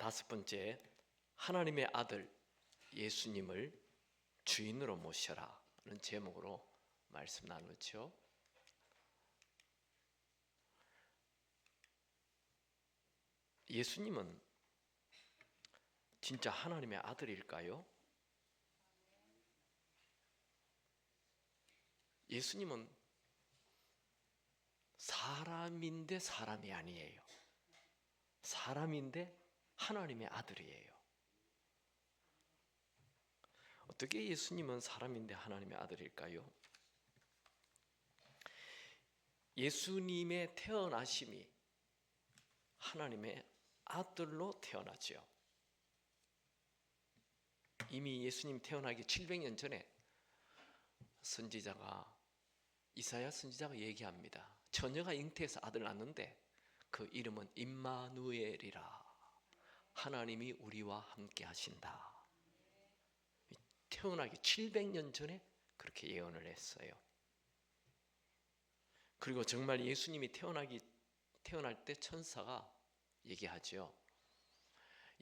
다섯 번째, 하나님의 아들 예수님을 주인으로 모셔라는 제목으로 말씀 나누죠. 예수님은 진짜 하나님의 아들일까요? 예수님은 사람인데 사람이 아니에요. 사람인데 하나님의 아들이에요. 어떻게 예수님은 사람인데 하나님의 아들일까요? 예수님의 태어나심이 하나님의 아들로 태어났죠. 이미 예수님 태어나기 700년 전에 이사야 선지자가 얘기합니다. 처녀가 잉태해서 아들 낳는데 그 이름은 임마누엘이라, 하나님이 우리와 함께 하신다. 태어나기 700년 전에 그렇게 예언을 했어요. 그리고 정말 예수님이 태어날 때 천사가 얘기하죠.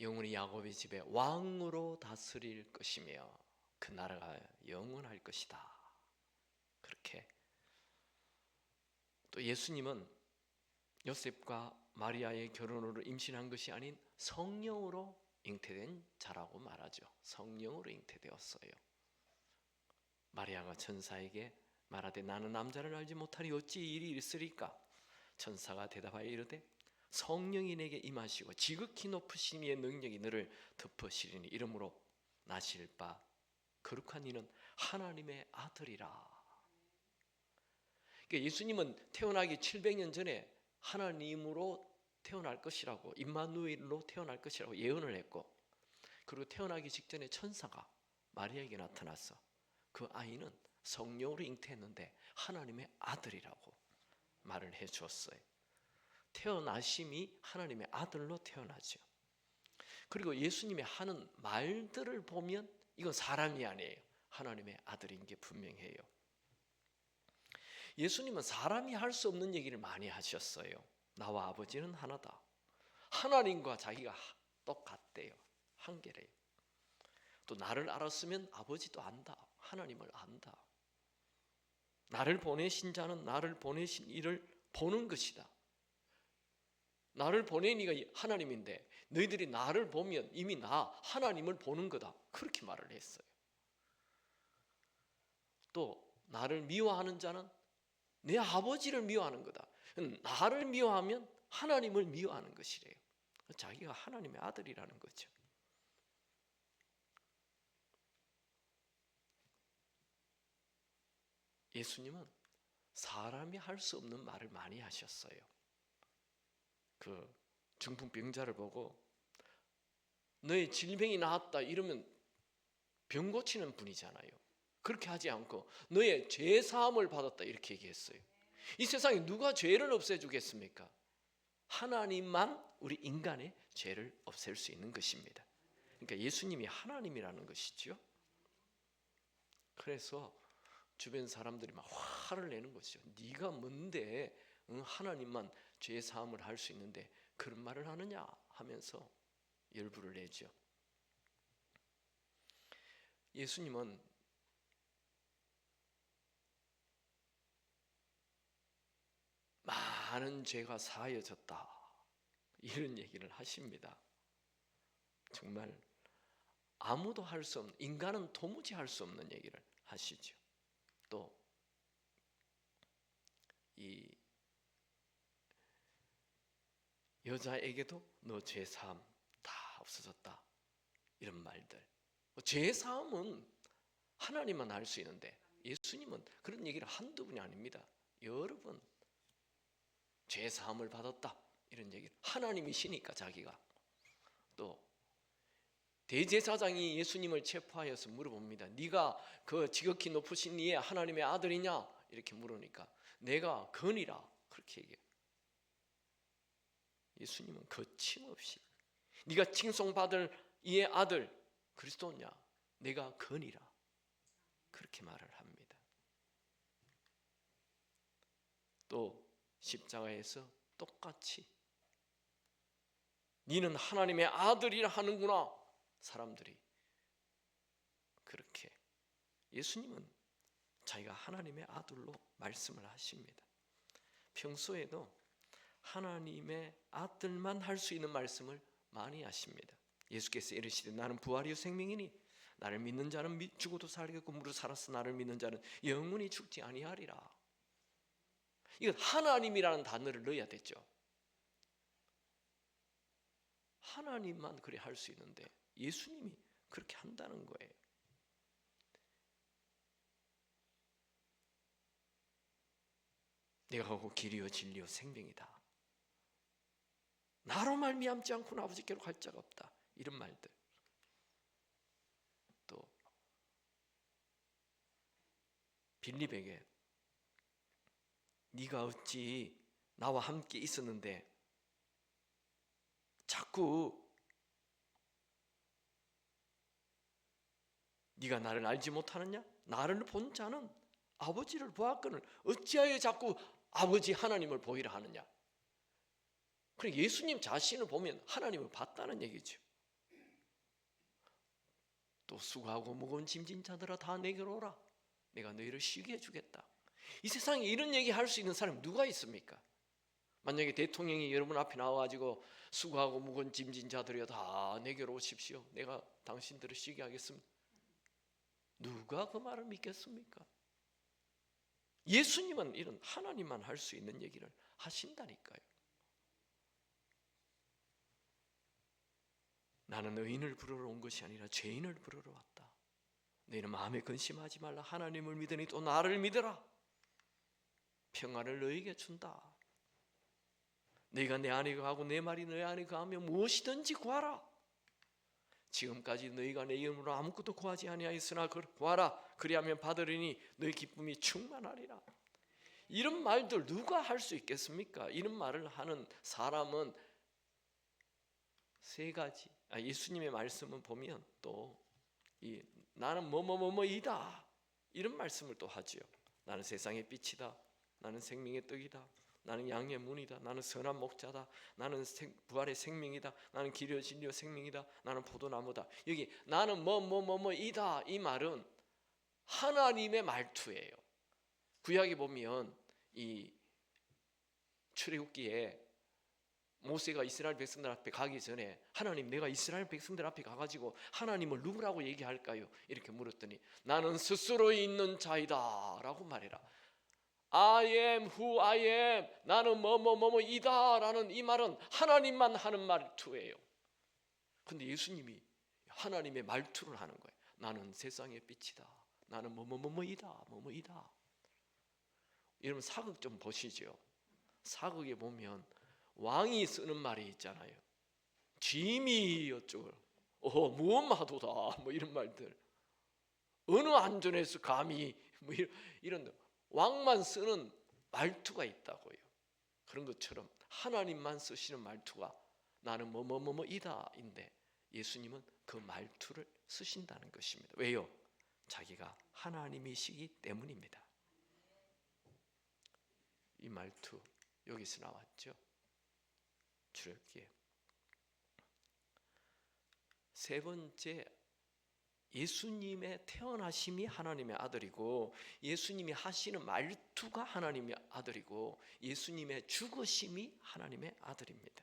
영원히 야곱의 집에 왕으로 다스릴 것이며 그 나라가 영원할 것이다. 그렇게. 또 예수님은 요셉과 마리아의 결혼으로 임신한 것이 아닌 성령으로 잉태된 자라고 말하죠. 성령으로 잉태되었어요. 마리아가 천사에게 말하되 나는 남자를 알지 못하니 어찌 일이 있으리까? 천사가 대답하여 이르되 성령이 내게 임하시고 지극히 높으신 이의 능력이 너를 덮으시리니 이러므로 나실 바 거룩한 이는 하나님의 아들이라. 그러니까 예수님은 태어나기 700년 전에 하나님으로 태어날 것이라고, 임마누엘로 태어날 것이라고 예언을 했고, 그리고 태어나기 직전에 천사가 마리아에게 나타나서 그 아이는 성령으로 잉태했는데 하나님의 아들이라고 말을 해 주었어요. 태어나심이 하나님의 아들로 태어나죠. 그리고 예수님이 하는 말들을 보면 이건 사람이 아니에요. 하나님의 아들인 게 분명해요. 예수님은 사람이 할 수 없는 얘기를 많이 하셨어요. 나와 아버지는 하나다. 하나님과 자기가 똑같대요. 한계래요. 또 나를 알았으면 아버지도 안다. 하나님을 안다. 나를 보내신 자는 나를 보내신 이를 보는 것이다. 나를 보낸 이가 하나님인데 너희들이 나를 보면 이미 나 하나님을 보는 거다. 그렇게 말을 했어요. 또 나를 미워하는 자는 내 아버지를 미워하는 거다. 나를 미워하면 하나님을 미워하는 것이래요. 자기가 하나님의 아들이라는 거죠. 예수님은 사람이 할 수 없는 말을 많이 하셨어요. 그 중풍병자를 보고 너의 질병이 나았다 이러면 병 고치는 분이잖아요. 그렇게 하지 않고 너의 죄 사함을 받았다 이렇게 얘기했어요. 이 세상에 누가 죄를 없애주겠습니까? 하나님만 우리 인간의 죄를 없앨 수 있는 것입니다. 그러니까 예수님이 하나님이라는 것이죠. 그래서 주변 사람들이 막 화를 내는 것이죠. 네가 뭔데 하나님만 죄 사함을 할 수 있는데 그런 말을 하느냐 하면서 열불을 내죠. 예수님은 많은 죄가 사하여졌다 이런 얘기를 하십니다. 정말 아무도 할 수 없는, 인간은 도무지 할 수 없는 얘기를 하시죠. 또 이 여자에게도 너 죄 사함 다 없어졌다 이런 말들. 죄 사함은 하나님만 할 수 있는데 예수님은 그런 얘기를 한두 분이 아닙니다. 여러 번 죄 사함을 받았다 이런 얘기를, 하나님이시니까 자기가. 또 대제사장이 예수님을 체포하여서 물어봅니다. 네가 그 지극히 높으신 이의 하나님의 아들이냐 이렇게 물으니까 내가 거니라 그렇게 얘기해요. 예수님은 거침없이 네가 칭송받을 이의 아들 그리스도냐 내가 거니라 그렇게 말을 합니다. 또 십자가에서 똑같이 니는 하나님의 아들이라 하는구나. 사람들이 그렇게, 예수님은 자기가 하나님의 아들로 말씀을 하십니다. 평소에도 하나님의 아들만 할 수 있는 말씀을 많이 하십니다. 예수께서 이르시되 나는 부활이요 생명이니 나를 믿는 자는 죽어도 살겠고 무릇 살아서 나를 믿는 자는 영원히 죽지 아니하리라. 이건 하나님이라는 단어를 넣어야 되죠. 하나님만 그래 할 수 있는데 예수님이 그렇게 한다는 거예요. 내가 곧 길이요 진리요 생명이다. 나로 말미암지 않고는 아버지께로 갈 자가 없다. 이런 말들. 또 빌립에게 네가 어찌 나와 함께 있었는데 자꾸 네가 나를 알지 못하느냐? 나를 본 자는 아버지를 보았거늘 어찌하여 자꾸 아버지 하나님을 보이라 하느냐? 그러니까 예수님 자신을 보면 하나님을 봤다는 얘기죠. 또 수고하고 무거운 짐진 자들아 다 내게로 오라. 내가 너희를 쉬게 해주겠다. 이 세상에 이런 얘기 할 수 있는 사람이 누가 있습니까? 만약에 대통령이 여러분 앞에 나와가지고 수고하고 무거운 짐진 자들이여 다 내게로 오십시오. 내가 당신들을 쉬게 하겠습니다. 누가 그 말을 믿겠습니까? 예수님은 이런 하나님만 할 수 있는 얘기를 하신다니까요. 나는 의인을 부르러 온 것이 아니라 죄인을 부르러 왔다. 너희는 마음에 근심하지 말라. 하나님을 믿으니 또 나를 믿으라. 평안을 너희에게 준다. 너희가 내 안에 거하고 내 말이 너희 안에 거하면 무엇이든지 구하라. 지금까지 너희가 내 이름으로 아무것도 구하지 아니하였으나 구하라. 그리하면 받으리니 너희 기쁨이 충만하리라. 이런 말들 누가 할 수 있겠습니까? 이런 말을 하는 사람은 세 가지. 예수님의 말씀을 보면 또 나는 뭐뭐뭐뭐이다 이런 말씀을 또 하지요. 나는 세상의 빛이다. 나는 생명의 떡이다. 나는 양의 문이다. 나는 선한 목자다. 나는 부활의 생명이다. 나는 길이요 진리요 생명이다. 나는 포도나무다. 여기 나는 뭐뭐뭐뭐이다 이 말은 하나님의 말투예요. 구약에 보면 이 출애굽기에 모세가 이스라엘 백성들 앞에 가기 전에 하나님 내가 이스라엘 백성들 앞에 가가지고 하나님을 누구라고 얘기할까요? 이렇게 물었더니 나는 스스로 있는 자이다 라고 말해라. I am who I am. 나는 뭐뭐뭐뭐이다 라는 이 말은 하나님만 하는 말투예요. 근데 예수님이 하나님의 말투를 하는 거예요. 나는 세상의 빛이다. 나는 뭐뭐뭐뭐이다. 뭐뭐이다. 여러분 사극 좀 보시죠. 사극에 보면 왕이 쓰는 말이 있잖아요. 짐이 어쩌고 무엄하도다 뭐 이런 말들. 어느 안전에서 감히 뭐 이런 왕만 쓰는 말투가 있다고요. 그런 것처럼 하나님만 쓰시는 말투가 나는 뭐뭐뭐뭐이다인데 예수님은 그 말투를 쓰신다는 것입니다. 왜요? 자기가 하나님이시기 때문입니다. 이 말투 여기서 나왔죠. 출애굽기에. 세 번째, 예수님의 태어나심이 하나님의 아들이고 예수님이 하시는 말투가 하나님의 아들이고 예수님의 죽으심이 하나님의 아들입니다.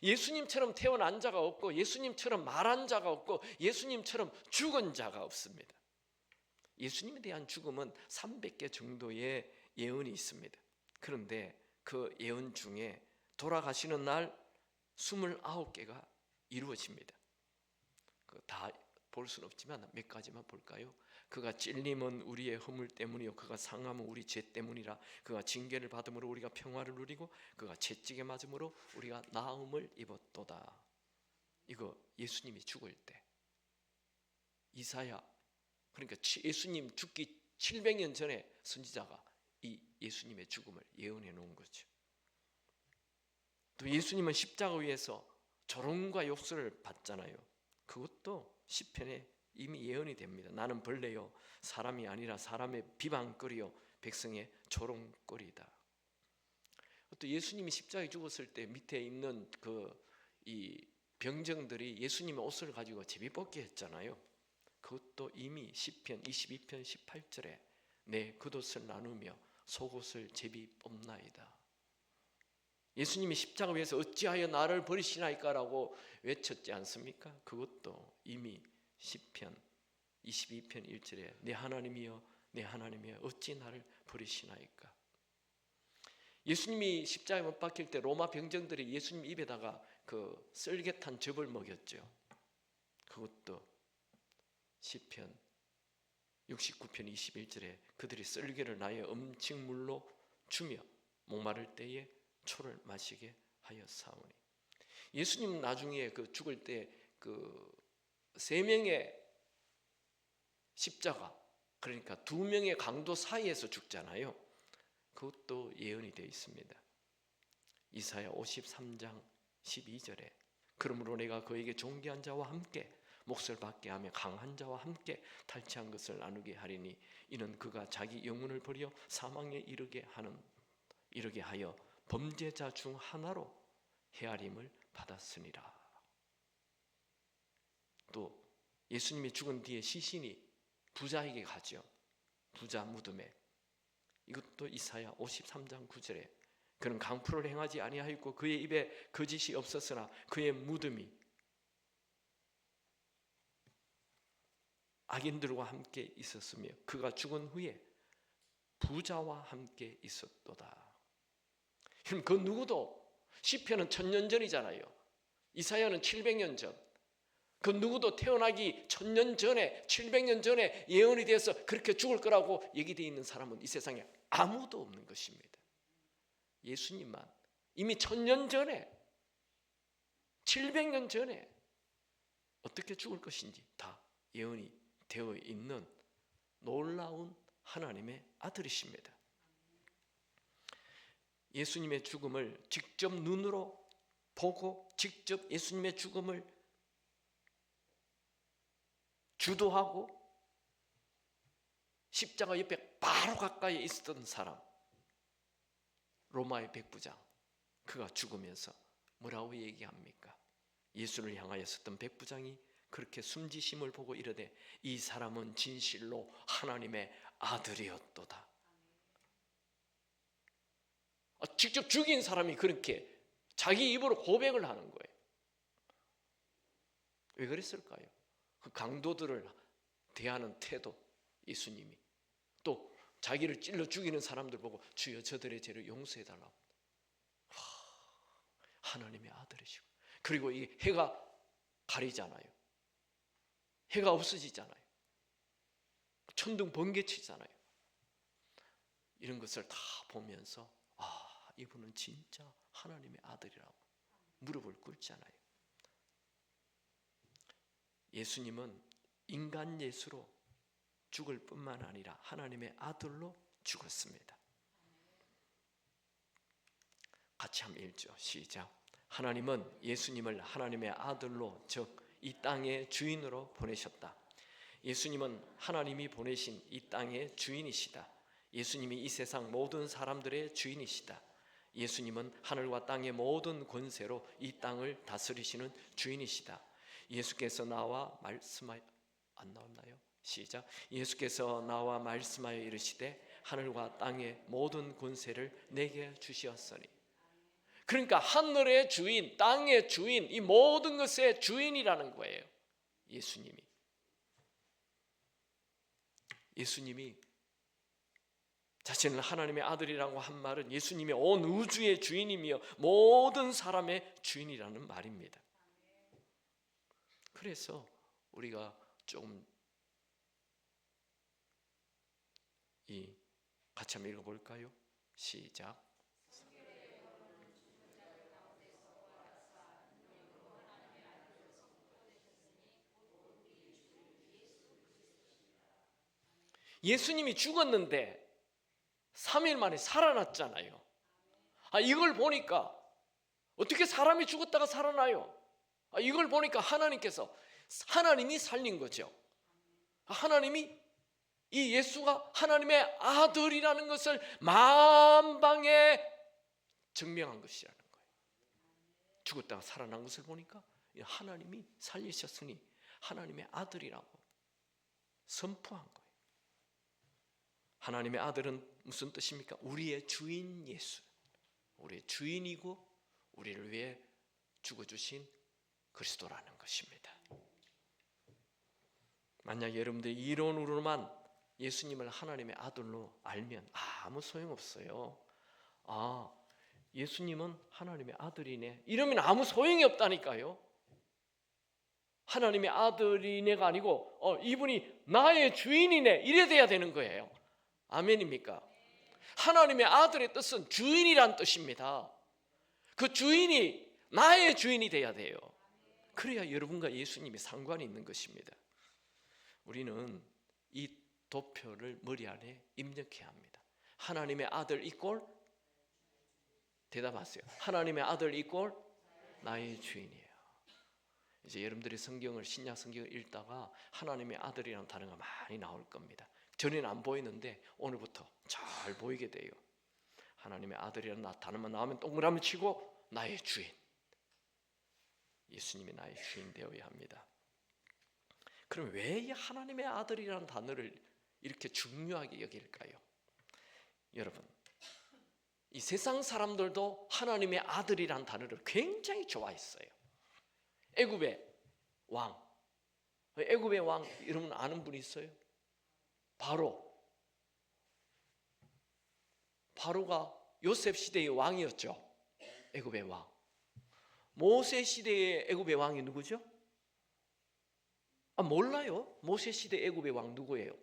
예수님처럼 태어난 자가 없고 예수님처럼 말한 자가 없고 예수님처럼 죽은 자가 없습니다. 예수님에 대한 죽음은 300개 정도의 예언이 있습니다. 그런데 그 예언 중에 돌아가시는 날 29개가 이루어집니다. 다 볼 수는 없지만 몇 가지만 볼까요? 그가 찔림은 우리의 허물 때문이요 그가 상함은 우리 죄 때문이라. 그가 징계를 받음으로 우리가 평화를 누리고 그가 채찍에 맞음으로 우리가 나음을 입었도다. 이거 예수님이 죽을 때 이사야, 그러니까 예수님 죽기 700년 전에 선지자가 이 예수님의 죽음을 예언해 놓은 거죠. 또 예수님은 십자가 위에서 조롱과 욕설을 받잖아요. 그것도 시편에 이미 예언이 됩니다. 나는 벌레요 사람이 아니라 사람의 비방거리요 백성의 조롱거리다. 또 예수님이 십자가에 죽었을 때 밑에 있는 그 이 병정들이 예수님의 옷을 가지고 제비뽑기 했잖아요. 그것도 이미 시편 22편 18절에 내 겉옷을 나누며 속옷을 제비 뽑나이다. 예수님이 십자가 위에서 어찌하여 나를 버리시나이까라고 외쳤지 않습니까? 그것도 이미 시편 22편 1절에 내 하나님이여 내 하나님이여 어찌 나를 버리시나이까. 예수님이 십자가에 못 박힐 때 로마 병정들이 예수님 입에다가 그 썰개탄 즙을 먹였죠. 그것도 시편 69편 21절에 그들이 썰개를 나의 음식물로 주며 목마를 때에 초를 마시게 하였사오니. 예수님 나중에 그 죽을 때 그 3명의 십자가, 그러니까 2명의 강도 사이에서 죽잖아요. 그것도 예언이 되어 있습니다. 이사야 53장 12절에 그러므로 내가 그에게 존귀한 자와 함께 몫을 받게 하며 강한 자와 함께 탈취한 것을 나누게 하리니 이는 그가 자기 영혼을 버려 사망에 이르게 하여 범죄자 중 하나로 헤아림을 받았으니라. 또 예수님이 죽은 뒤에 시신이 부자에게 가죠. 부자 무덤에. 이것도 이사야 53장 9절에 그는 강포를 행하지 아니하였고 그의 입에 거짓이 없었으나 그의 무덤이 악인들과 함께 있었으며 그가 죽은 후에 부자와 함께 있었도다. 그럼 그 누구도, 시편은 1000년 전이잖아요. 이사야는 700년 전. 그 누구도 태어나기 1000년 전에, 700년 전에 예언이 되어서 그렇게 죽을 거라고 얘기되어 있는 사람은 이 세상에 아무도 없는 것입니다. 예수님만 이미 1000년 전에, 700년 전에 어떻게 죽을 것인지 다 예언이 되어 있는 놀라운 하나님의 아들이십니다. 예수님의 죽음을 직접 눈으로 보고 직접 예수님의 죽음을 주도하고 십자가 옆에 바로 가까이 있었던 사람, 로마의 백부장, 그가 죽으면서 뭐라고 얘기합니까? 예수를 향하여 섰던 백부장이 그렇게 숨지심을 보고 이르되 이 사람은 진실로 하나님의 아들이었도다. 직접 죽인 사람이 그렇게 자기 입으로 고백을 하는 거예요. 왜 그랬을까요? 그 강도들을 대하는 태도, 예수님이 또 자기를 찔러 죽이는 사람들 보고 주여 저들의 죄를 용서해 달라고. 하나님의 아들이시고, 그리고 이 해가 가리잖아요. 해가 없어지잖아요. 천둥 번개치잖아요. 이런 것을 다 보면서 이분은 진짜 하나님의 아들이라고 무릎을 꿇잖아요. 예수님은 인간 예수로 죽을 뿐만 아니라 하나님의 아들로 죽었습니다. 같이 한번 읽죠. 시작. 하나님은 예수님을 하나님의 아들로, 즉 이 땅의 주인으로 보내셨다. 예수님은 하나님이 보내신 이 땅의 주인이시다. 예수님이 이 세상 모든 사람들의 주인이시다. 예수님은 하늘과 땅의 모든 권세로 이 땅을 다스리시는 주인이시다. 예수께서 나와 말씀하여, 안 나왔나요? 시작. 예수께서 나와 말씀하여 이르시되 하늘과 땅의 모든 권세를 내게 주시었으니. 그러니까 하늘의 주인, 땅의 주인, 이 모든 것의 주인이라는 거예요. 예수님이 자신을 하나님의 아들이라고 한 말은 예수님이 온 우주의 주인이며 모든 사람의 주인이라는 말입니다. 그래서 우리가 조금 같이 한번 읽어볼까요? 시작. 예수님이 죽었는데 3일 만에 살아났잖아요. 이걸 보니까 어떻게 사람이 죽었다가 살아나요? 이걸 보니까 하나님이 살린 거죠. 하나님이 이 예수가 하나님의 아들이라는 것을 만방에 증명한 것이라는 거예요. 죽었다가 살아난 것을 보니까 하나님이 살리셨으니 하나님의 아들이라고 선포한 거예요. 하나님의 아들은 무슨 뜻입니까? 우리의 주인 예수, 우리의 주인이고 우리를 위해 죽어주신 그리스도라는 것입니다. 만약 여러분들이 이론으로만 예수님을 하나님의 아들로 알면 아무 소용없어요. 예수님은 하나님의 아들이네 이러면 아무 소용이 없다니까요. 하나님의 아들이네가 아니고 이분이 나의 주인이네 이래 돼야 되는 거예요. 아멘입니까? 하나님의 아들의 뜻은 주인이란 뜻입니다. 그 주인이 나의 주인이 돼야 돼요. 그래야 여러분과 예수님이 상관이 있는 것입니다. 우리는 이 도표를 머리 안에 입력해야 합니다. 하나님의 아들 이꼴 대답하세요. 하나님의 아들 이꼴 나의 주인이에요. 이제 여러분들이 성경을 신약 성경을 읽다가 하나님의 아들이라는 단어가 많이 나올 겁니다. 전에는 안 보이는데 오늘부터 잘 보이게 돼요. 하나님의 아들이라는 단어만 나오면 동그라미 치고 나의 주인, 예수님이 나의 주인 되어야 합니다. 그럼 왜 이 하나님의 아들이라는 단어를 이렇게 중요하게 여길까요? 여러분, 이 세상 사람들도 하나님의 아들이라는 단어를 굉장히 좋아했어요. 애굽의 왕, 애굽의 왕 여러분 아는 분 있어요? 바로가 요셉 시대의 왕이었죠. 애굽의 왕. 모세 시대의 애굽의 왕이 누구죠? 몰라요? 모세 시대 애굽의 왕 누구예요?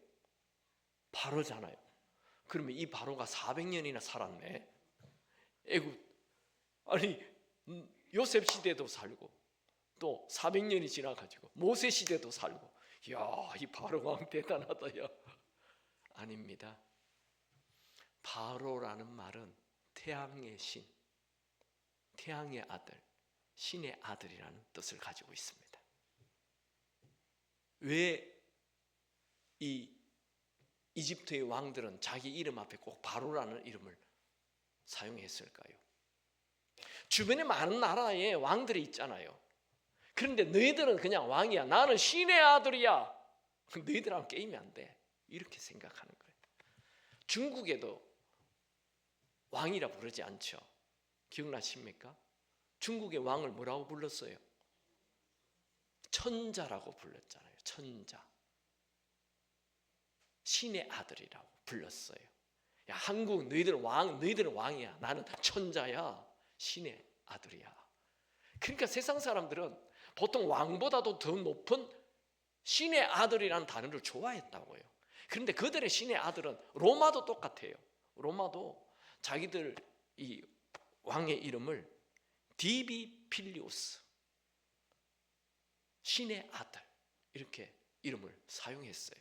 바로잖아요. 그러면 이 바로가 400년이나 살았네. 애굽 요셉 시대도 살고 또 400년이 지나가지고 모세 시대도 살고, 이야 이 바로 왕 대단하다. 야 아닙니다. 바로라는 말은 태양의 신, 태양의 아들, 신의 아들이라는 뜻을 가지고 있습니다. 왜 이 이집트의 왕들은 자기 이름 앞에 꼭 바로라는 이름을 사용했을까요? 주변에 많은 나라에 왕들이 있잖아요. 그런데 너희들은 그냥 왕이야, 나는 신의 아들이야, 너희들하고 게임이 안 돼, 이렇게 생각하는 거예요. 중국에도 왕이라 부르지 않죠. 기억나십니까? 중국의 왕을 뭐라고 불렀어요? 천자라고 불렀잖아요. 천자, 신의 아들이라고 불렀어요. 야, 한국 너희들은 왕이야, 나는 천자야, 신의 아들이야. 그러니까 세상 사람들은 보통 왕보다도 더 높은 신의 아들이라는 단어를 좋아했다고요. 그런데 그들의 신의 아들은 로마도 똑같아요. 로마도 자기들 이 왕의 이름을 디비 필리우스, 신의 아들, 이렇게 이름을 사용했어요.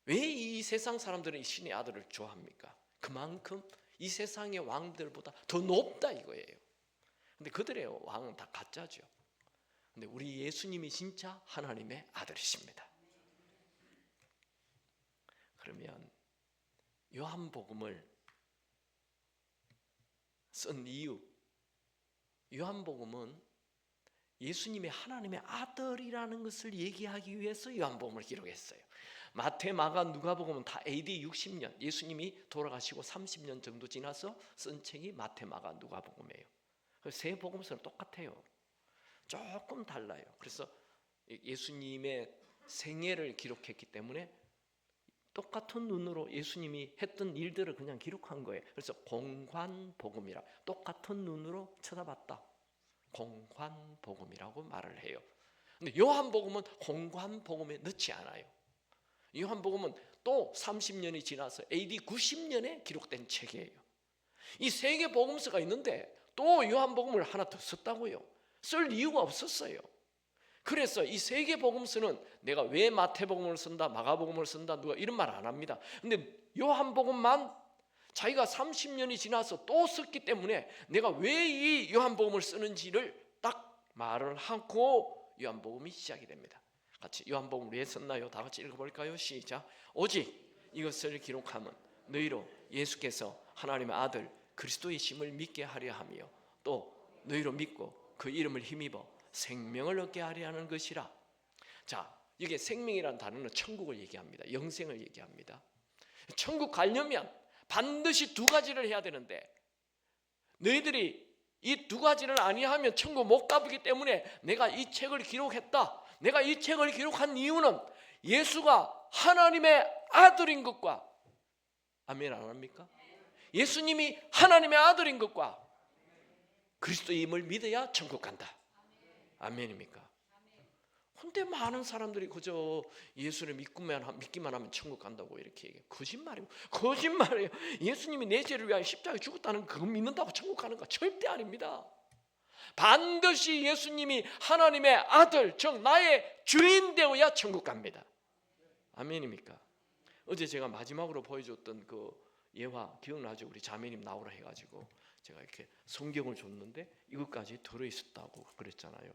왜 이 세상 사람들은 이 신의 아들을 좋아합니까? 그만큼 이 세상의 왕들보다 더 높다 이거예요. 근데 그들의 왕은 다 가짜죠. 근데 우리 예수님이 진짜 하나님의 아들이십니다. 그러면 요한복음을 쓴 이유, 요한복음은 예수님이 하나님의 아들이라는 것을 얘기하기 위해서 요한복음을 기록했어요. 마태, 마가, 누가복음은 다 AD 60년, 예수님이 돌아가시고 30년 정도 지나서 쓴 책이 마태, 마가, 누가복음이에요. 세 복음서는 똑같아요. 조금 달라요. 그래서 예수님의 생애를 기록했기 때문에 똑같은 눈으로 예수님이 했던 일들을 그냥 기록한 거예요. 그래서 공관복음이라, 똑같은 눈으로 쳐다봤다, 공관복음이라고 말을 해요. 근데 요한복음은 공관복음에 넣지 않아요. 요한복음은 또 30년이 지나서 AD 90년에 기록된 책이에요. 이 세 개 복음서가 있는데 또 요한복음을 하나 더 썼다고요. 쓸 이유가 없었어요. 그래서 이 세 개 복음서는 내가 왜 마태복음을 쓴다, 마가복음을 쓴다, 누가 이런 말 안 합니다. 근데 요한복음만 자기가 30년이 지나서 또 썼기 때문에 내가 왜 이 요한복음을 쓰는지를 딱 말을 하고 요한복음이 시작이 됩니다. 같이 요한복음을 왜 썼나요? 다 같이 읽어볼까요? 시작. 오직 이것을 기록함은 너희로 예수께서 하나님의 아들 그리스도의 심을 믿게 하려 하며 또 너희로 믿고 그 이름을 힘입어 생명을 얻게 하려 하는 것이라. 자, 이게 생명이라는 단어는 천국을 얘기합니다. 영생을 얘기합니다. 천국 가려면 반드시 두 가지를 해야 되는데, 너희들이 이 두 가지를 아니하면 천국 못 가보기 때문에 내가 이 책을 기록했다. 내가 이 책을 기록한 이유는 예수가 하나님의 아들인 것과, 아멘 안 합니까? 예수님이 하나님의 아들인 것과 그리스도임을 믿어야 천국 간다. 아멘입니까? 근데 많은 사람들이 그저 예수를 믿기만 하면 천국 간다고 이렇게 얘기해요. 거짓말이에요. 예수님이 내 죄를 위하여 십자가에 죽었다는 그거 믿는다고 천국 가는 거 절대 아닙니다. 반드시 예수님이 하나님의 아들, 즉 나의 주인 되어야 천국 갑니다. 아멘입니까? 어제 제가 마지막으로 보여줬던 그 예화 기억나죠? 우리 자매님 나오라 해가지고 제가 이렇게 성경을 줬는데 이것까지 들어있었다고 그랬잖아요.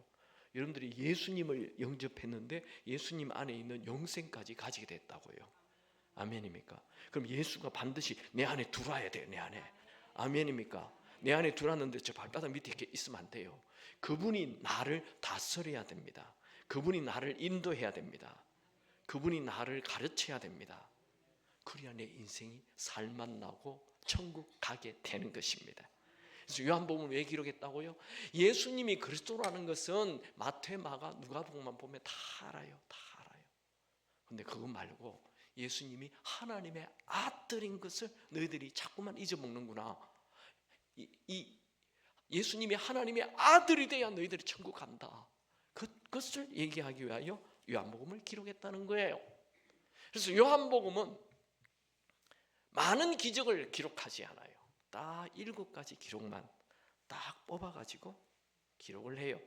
여러분들이 예수님을 영접했는데 예수님 안에 있는 영생까지 가지게 됐다고요. 아멘입니까? 그럼 예수가 반드시 내 안에 들어와야 돼요. 내 안에. 아멘입니까? 내 안에 들어왔는데 저 발바닥 밑에 이렇게 있으면 안 돼요. 그분이 나를 다스려야 됩니다. 그분이 나를 인도해야 됩니다. 그분이 나를 가르쳐야 됩니다. 그래야 내 인생이 살맛 나고 천국 가게 되는 것입니다. 그래서 요한복음을 왜 기록했다고요? 예수님이 그리스도라는 것은 마태, 마가, 누가복음만 보면 다 알아요. 다 알아요. 근데 그거 말고 예수님이 하나님의 아들인 것을 너희들이 자꾸만 잊어먹는구나. 예수님이 하나님의 아들이 돼야 너희들이 천국 간다. 그것을 얘기하기 위하여 요한복음을 기록했다는 거예요. 그래서 요한복음은 많은 기적을 기록하지 않아요. 딱 7가지 기록만 딱 뽑아가지고 기록을 해요.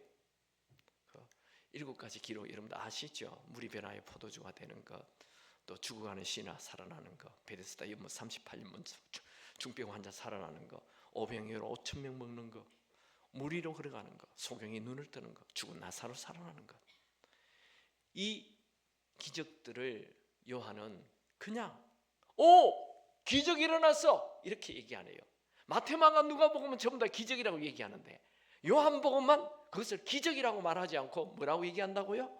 그 7가지 기록 여러분들 아시죠? 물이 변하여 포도주가 되는 것, 또 죽어가는 신아 살아나는 것, 베데스다 연못 38년 중병 환자 살아나는 것, 오병이어로 5,000명 먹는 것, 물 위로 걸어가는 것, 소경이 눈을 뜨는 것, 죽은 나사로 살아나는 것. 이 기적들을 요한은 그냥 기적이 일어났어 이렇게 얘기 안 해요. 마태마가 누가복음은 전부 다 기적이라고 얘기하는데 요한복음만 그것을 기적이라고 말하지 않고 뭐라고 얘기한다고요?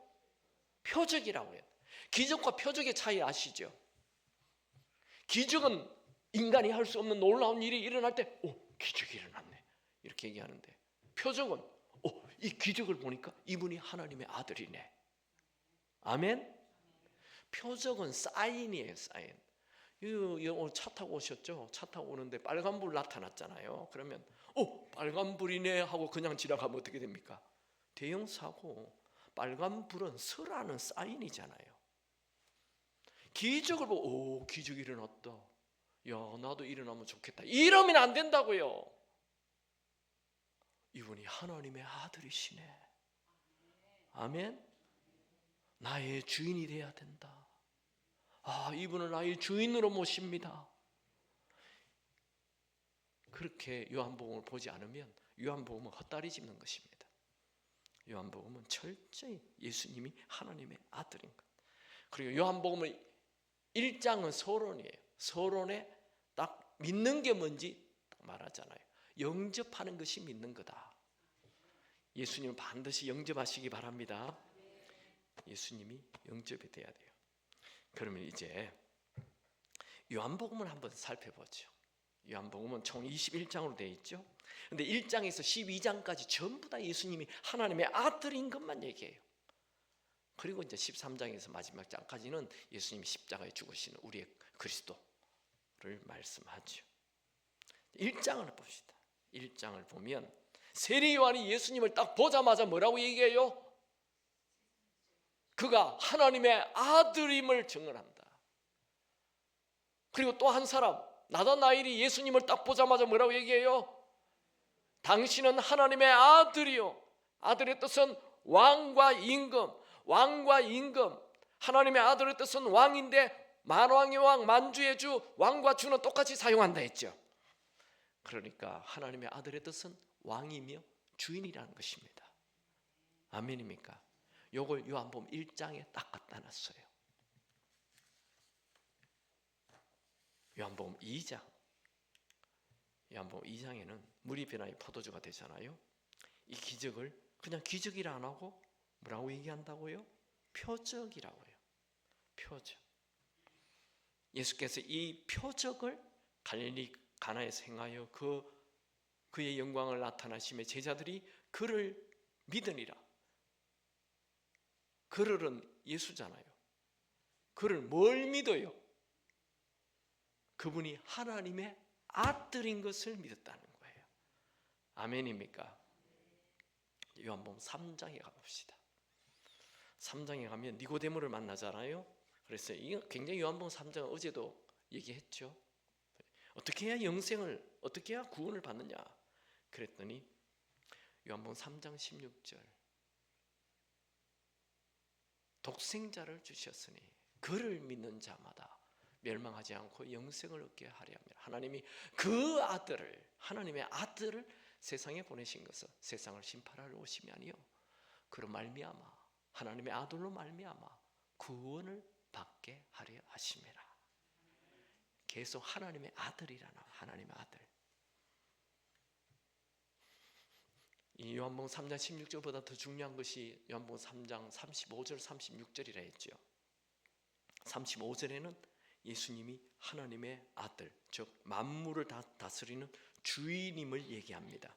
표적이라고 해요. 기적과 표적의 차이 아시죠? 기적은 인간이 할 수 없는 놀라운 일이 일어날 때 기적이 일어났네 이렇게 얘기하는데, 표적은 이 기적을 보니까 이분이 하나님의 아들이네. 아멘. 표적은 사인이에요. 사인. 오늘 차 타고 오셨죠? 차 타고 오는데 빨간불 나타났잖아요. 그러면 빨간불이네 하고 그냥 지나가면 어떻게 됩니까? 대형사고. 빨간불은 서라는 사인이잖아요. 기적을 보고 기적이 일어났다. 야 나도 일어나면 좋겠다. 이러면 안 된다고요. 이분이 하나님의 아들이시네. 아멘. 나의 주인이 돼야 된다. 이분을 나의 주인으로 모십니다. 그렇게 요한복음을 보지 않으면 요한복음은 헛다리 짚는 것입니다. 요한복음은 철저히 예수님이 하나님의 아들인 것. 그리고 요한복음은 1장은 서론이에요. 서론에 딱 믿는 게 뭔지 딱 말하잖아요. 영접하는 것이 믿는 거다. 예수님을 반드시 영접하시기 바랍니다. 예수님이 영접이 돼야 돼요. 그러면 이제 요한복음을 한번 살펴보죠. 요한복음은 총 21장으로 되어 있죠. 근데 1장에서 12장까지 전부 다 예수님이 하나님의 아들인 것만 얘기해요. 그리고 이제 13장에서 마지막 장까지는 예수님이 십자가에 죽으시는 우리의 그리스도를 말씀하죠. 1장을 봅시다. 1장을 보면 세례 요한이 예수님을 딱 보자마자 뭐라고 얘기해요? 그가 하나님의 아들임을 증언한다. 그리고 또 한 사람 나다나엘이 예수님을 딱 보자마자 뭐라고 얘기해요? 당신은 하나님의 아들이요. 아들의 뜻은 왕과 임금. 왕과 임금. 하나님의 아들의 뜻은 왕인데 만왕의 왕, 만주의 주, 왕과 주는 똑같이 사용한다 했죠. 그러니까 하나님의 아들의 뜻은 왕이며 주인이라는 것입니다. 아멘입니까? 요걸 요한복음 1장에 딱 갖다 놨어요. 요한복음 2장. 요한복음 2장에는 물이 변하여 포도주가 되잖아요. 이 기적을 그냥 기적이라 안 하고 뭐라고 얘기한다고요? 표적이라고 해요. 표적. 예수께서 이 표적을 갈릴리 가나에서 행하여 그의 영광을 나타나시며 제자들이 그를 믿으니라. 그들은 예수잖아요. 그를 뭘 믿어요? 그분이 하나님의 아들인 것을 믿었다는 거예요. 아멘입니까? 요한복음 3장에 가봅시다. 3장에 가면 니고데모를 만나잖아요. 그래서 이거 굉장히 요한복음 3장은 어제도 얘기했죠. 어떻게 해야 영생을, 어떻게 해야 구원을 받느냐 그랬더니 요한복음 3장 16절 독생자를 주셨으니 그를 믿는 자마다 멸망하지 않고 영생을 얻게 하려 함이라. 하나님이 그 아들을, 하나님의 아들을 세상에 보내신 것은 세상을 심판하러 오심이 아니요 그로 말미암아 하나님의 아들로 말미암아 구원을 받게 하려 하심이라. 계속 하나님의 아들이라나. 하나님의 아들. 이 요한복음 3장 16절보다 더 중요한 것이 요한복음 3장 35절 36절이라 했죠. 35절에는 예수님이 하나님의 아들, 즉 만물을 다 다스리는 주인임을 얘기합니다.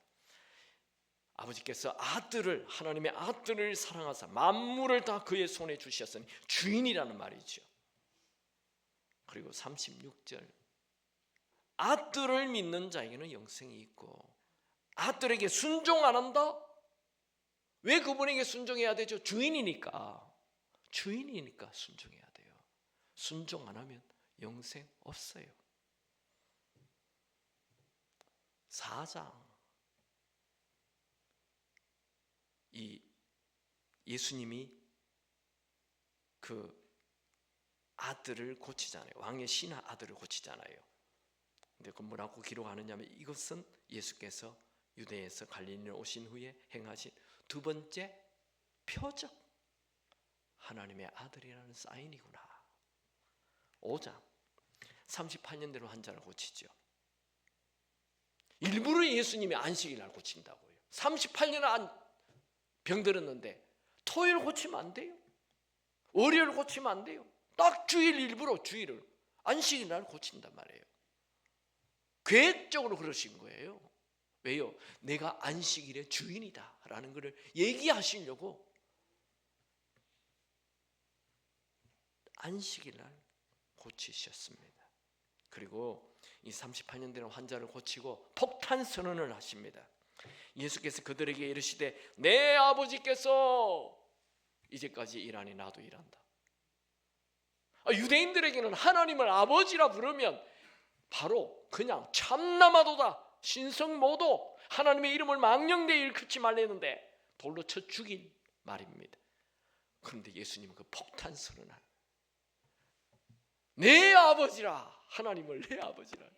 아버지께서 아들을, 하나님의 아들을 사랑하사 만물을 다 그의 손에 주셨으니 주인이라는 말이죠. 그리고 36절 아들을 믿는 자에게는 영생이 있고 아들에게 순종 안 한다? 왜 그분에게 순종해야 되죠? 주인이니까. 주인이니까 순종해야 돼요. 순종 안 하면 영생 없어요. 4장 이 예수님이 그 아들을 고치잖아요. 왕의 신하 아들을 고치잖아요. 근데 그 뭐라고 기록하느냐면 이것은 예수께서 유대에서 갈릴리로 오신 후에 행하신 두 번째 표적, 하나님의 아들이라는 사인이구나. 5장 38년대로 환자를 고치죠. 일부러 예수님이 안식일 날 고친다고요. 38년 병들었는데 토요일 고치면 안 돼요. 월요일 고치면 안 돼요. 딱 주일 일부러 주일을 안식일 날 고친단 말이에요. 계획적으로 그러신 거예요. 왜요? 내가 안식일의 주인이다 라는 것을 얘기하시려고 안식일 날 고치셨습니다. 그리고 이 38년 된 환자를 고치고 폭탄 선언을 하십니다. 예수께서 그들에게 이르시되 내 아버지께서 이제까지 일하니 나도 일한다. 유대인들에게는 하나님을 아버지라 부르면 바로 그냥 참나마도다 신성모도 하나님의 이름을 망령되이 일컫지 말랬는데 돌로 쳐 죽일 말입니다. 그런데 예수님은 그 폭탄 선언을 내 아버지라, 하나님을 내 아버지라,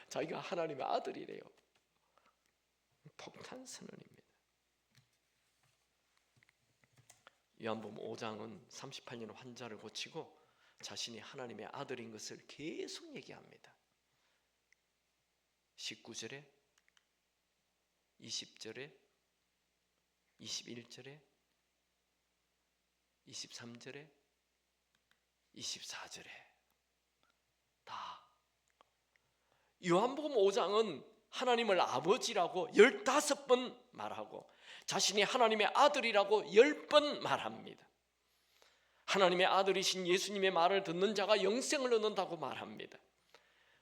자기가 하나님의 아들이래요. 폭탄 선언입니다. 요한복음 5장은 38년 환자를 고치고 자신이 하나님의 아들인 것을 계속 얘기합니다. 19절에 20절에 21절에 23절에 24절에 다 요한복음 5장은 하나님을 아버지라고 15번 말하고 자신이 하나님의 아들이라고 10번 말합니다. 하나님의 아들이신 예수님의 말을 듣는 자가 영생을 얻는다고 말합니다.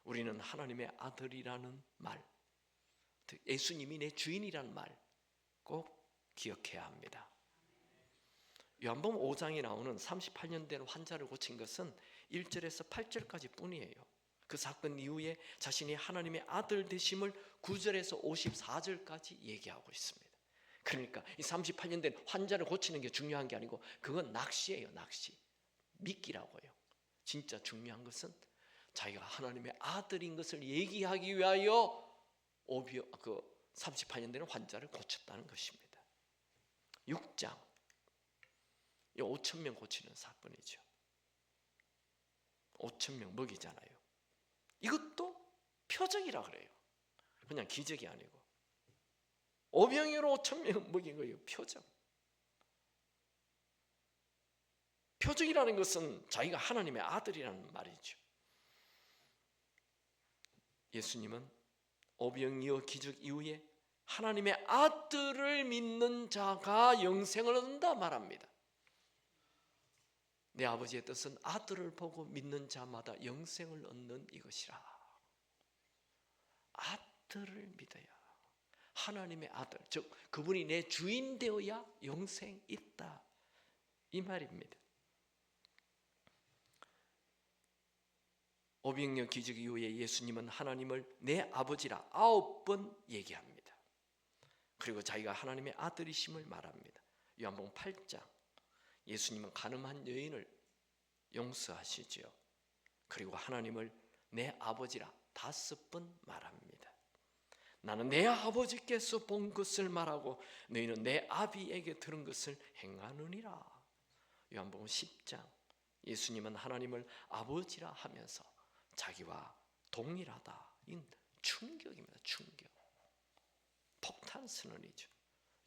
우리는 하나님의 아들이라는 말, 예수님이 내 주인이라는 말 꼭 기억해야 합니다. 요한복음 5장에 나오는 38년 된 환자를 고친 것은 1절에서 8절까지 뿐이에요. 그 사건 이후에 자신이 하나님의 아들 되심을 9절에서 54절까지 얘기하고 있습니다. 그러니까 이 38년 된 환자를 고치는 게 중요한 게 아니고 그건 낚시예요. 낚시. 미끼라고요. 진짜 중요한 것은 자기가 하나님의 아들인 것을 얘기하기 위하여 38년 된 환자를 고쳤다는 것입니다. 6장 5,000명 고치는 사건이죠. 5,000명 먹이잖아요. 이것도 표적이라 그래요. 그냥 기적이 아니고 오병이어로 5,000명을 먹인 거예요. 표적이라는 것은 자기가 하나님의 아들이라는 말이죠. 예수님은 오병이어 기적 이후에 하나님의 아들을 믿는 자가 영생을 얻는다 말합니다. 내 아버지의 뜻은 아들을 보고 믿는 자마다 영생을 얻는 이것이라. 아들을 믿어야, 하나님의 아들, 즉 그분이 내 주인 되어야 영생 있다, 이 말입니다. 오병이어 기적 이후에 예수님은 하나님을 내 아버지라 9번 얘기합니다. 그리고 자기가 하나님의 아들이심을 말합니다. 요한복음 8장, 예수님은 가늠한 여인을 용서하시죠. 그리고 하나님을 내 아버지라 5번 말합니다. 나는 내 아버지께서 본 것을 말하고 너희는 내 아비에게 들은 것을 행하느니라. 요한복음 10장, 예수님은 하나님을 아버지라 하면서 자기와 동일하다. 이 충격입니다. 충격. 폭탄 선언이죠.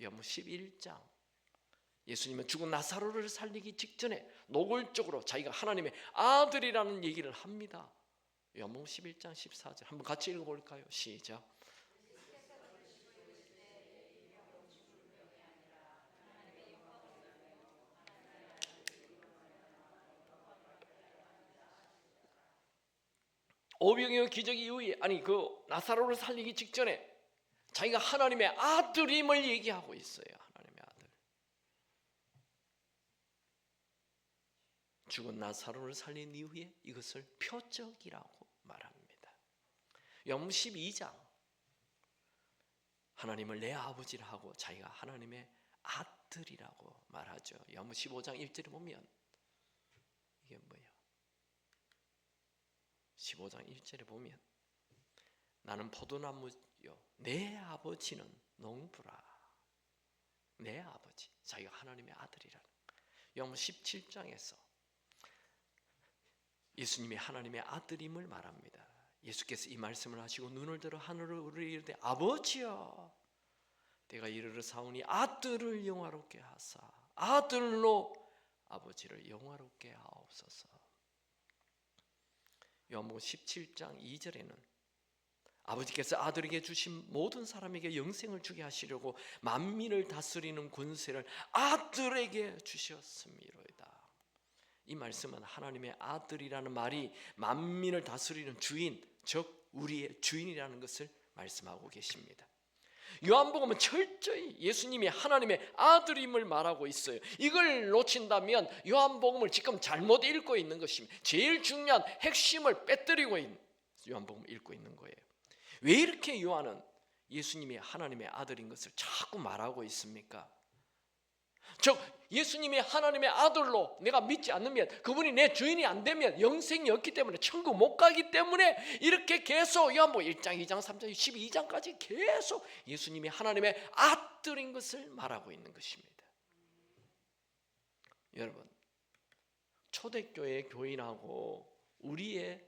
요한복음 11장, 예수님은 죽은 나사로를 살리기 직전에 노골적으로 자기가 하나님의 아들이라는 얘기를 합니다. 요한복음 11장 14절 한번 같이 읽어볼까요? 시작. 오병이어 기적 이후에, 그 나사로를 살리기 직전에 자기가 하나님의 아들임을 얘기하고 있어요. 하나님의 아들. 죽은 나사로를 살린 이후에 이것을 표적이라고 말합니다. 요한복음 12장, 하나님을 내 아버지라 하고 자기가 하나님의 아들이라고 말하죠. 요한복음 15장 1절에 보면 이게 뭐예요? 15장 1절에 보면 나는 포도나무요 내 아버지는 농부라. 내 아버지, 자기가 하나님의 아들이라는. 요한복음 17장에서 예수님이 하나님의 아들임을 말합니다. 예수께서 이 말씀을 하시고 눈을 들어 하늘을 이르되 아버지여 내가 이르르사오니 아들을 영화롭게 하사 아들로 아버지를 영화롭게 하옵소서. 요한복음 17장 2절에는 아버지께서 아들에게 주신 모든 사람에게 영생을 주게 하시려고 만민을 다스리는 권세를 아들에게 주셨음이로이다. 이 말씀은 하나님의 아들이라는 말이 만민을 다스리는 주인, 즉 우리의 주인이라는 것을 말씀하고 계십니다. 요한복음은 철저히 예수님이 하나님의 아들임을 말하고 있어요. 이걸 놓친다면 요한복음을 지금 잘못 읽고 있는 것입니다. 제일 중요한 핵심을 빼뜨리고 있는 요한복음을 읽고 있는 거예요. 왜 이렇게 요한은 예수님이 하나님의 아들인 것을 자꾸 말하고 있습니까? 즉 예수님이 하나님의 아들로 내가 믿지 않으면, 그분이 내 주인이 안 되면 영생이 없기 때문에, 천국 못 가기 때문에 이렇게 계속 요한복음 1장, 2장, 3장, 12장까지 계속 예수님이 하나님의 아들인 것을 말하고 있는 것입니다. 여러분, 초대교회 교인하고 우리의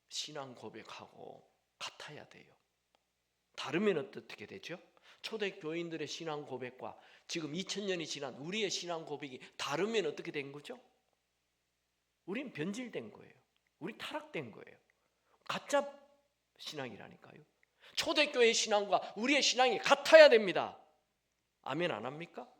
신앙 고백하고 같아야 돼요. 다르면 어떻게 되죠? 초대교인들의 신앙 고백과 지금 2000년이 지난 우리의 신앙 고백이 다르면 어떻게 된 거죠? 우린 변질된 거예요. 우리 타락된 거예요. 가짜 신앙이라니까요. 초대교회 신앙과 우리의 신앙이 같아야 됩니다. 아멘 안 합니까?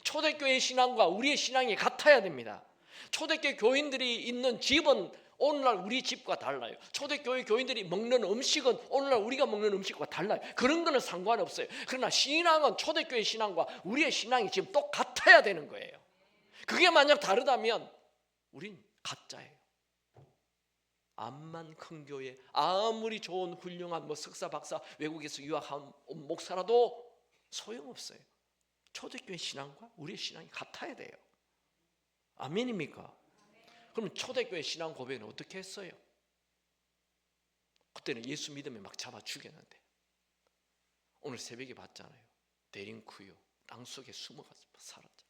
초대교회 신앙과 우리의 신앙이 같아야 됩니다. 초대교회 교인들이 있는 집은 오늘날 우리 집과 달라요. 초대교회 교인들이 먹는 음식은 오늘날 우리가 먹는 음식과 달라요. 그런 거는 상관없어요. 그러나 신앙은 초대교회 신앙과 우리의 신앙이 지금 똑같아야 되는 거예요. 그게 만약 다르다면 우린 가짜예요. 암만 큰 교회, 아무리 좋은 훌륭한 석사 박사 외국에서 유학한 목사라도 소용없어요. 초대교회 신앙과 우리의 신앙이 같아야 돼요. 아멘입니까? 그럼 초대교회 신앙 고백은 어떻게 했어요? 그때는 예수 믿으면 막 잡아 죽였는데, 오늘 새벽에 봤잖아요. 데링쿠유 땅속에 숨어가서 살았죠.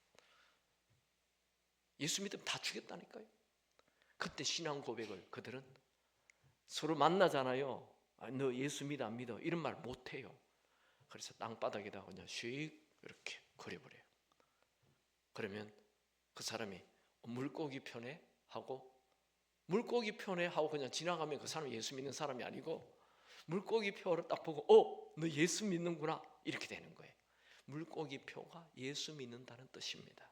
예수 믿으면 다 죽였다니까요. 그때 신앙 고백을 그들은 서로 만나잖아요. 너 예수 믿어 안 믿어? 이런 말 못해요. 그래서 땅바닥에다 그냥 슉 이렇게 그려버려요. 그러면 그 사람이 물고기 편에 하고 물고기 편에 하고 그냥 지나가면 그 사람이 예수 믿는 사람이 아니고 물고기 표를 딱 보고 너 예수 믿는구나 이렇게 되는 거예요. 물고기 표가 예수 믿는다는 뜻입니다.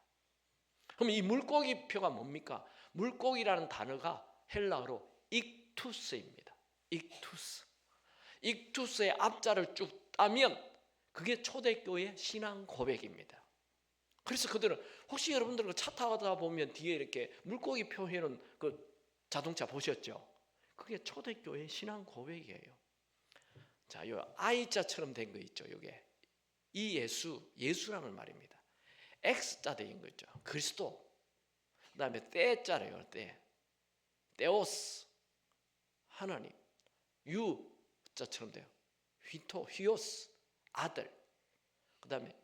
그럼 이 물고기 표가 뭡니까? 물고기라는 단어가 헬라어로 익투스입니다. 익투스. 익투스의 앞자를 쭉 따면 그게 초대교회 신앙 고백입니다. 그래서 그들은 혹시 여러분들 차 타다 보면 뒤에 이렇게 물고기 표 해놓은 그 자동차 보셨죠? 그게 초대교회 신앙 고백이에요. 자, 요 I자처럼 된 거 있죠. 요게 이 예수라는 말입니다. X자 된 거 있죠. 그리스도. 그다음에 떼자래요. 떼오스 하나님. U자처럼 돼요. 휘오스 아들. 그다음에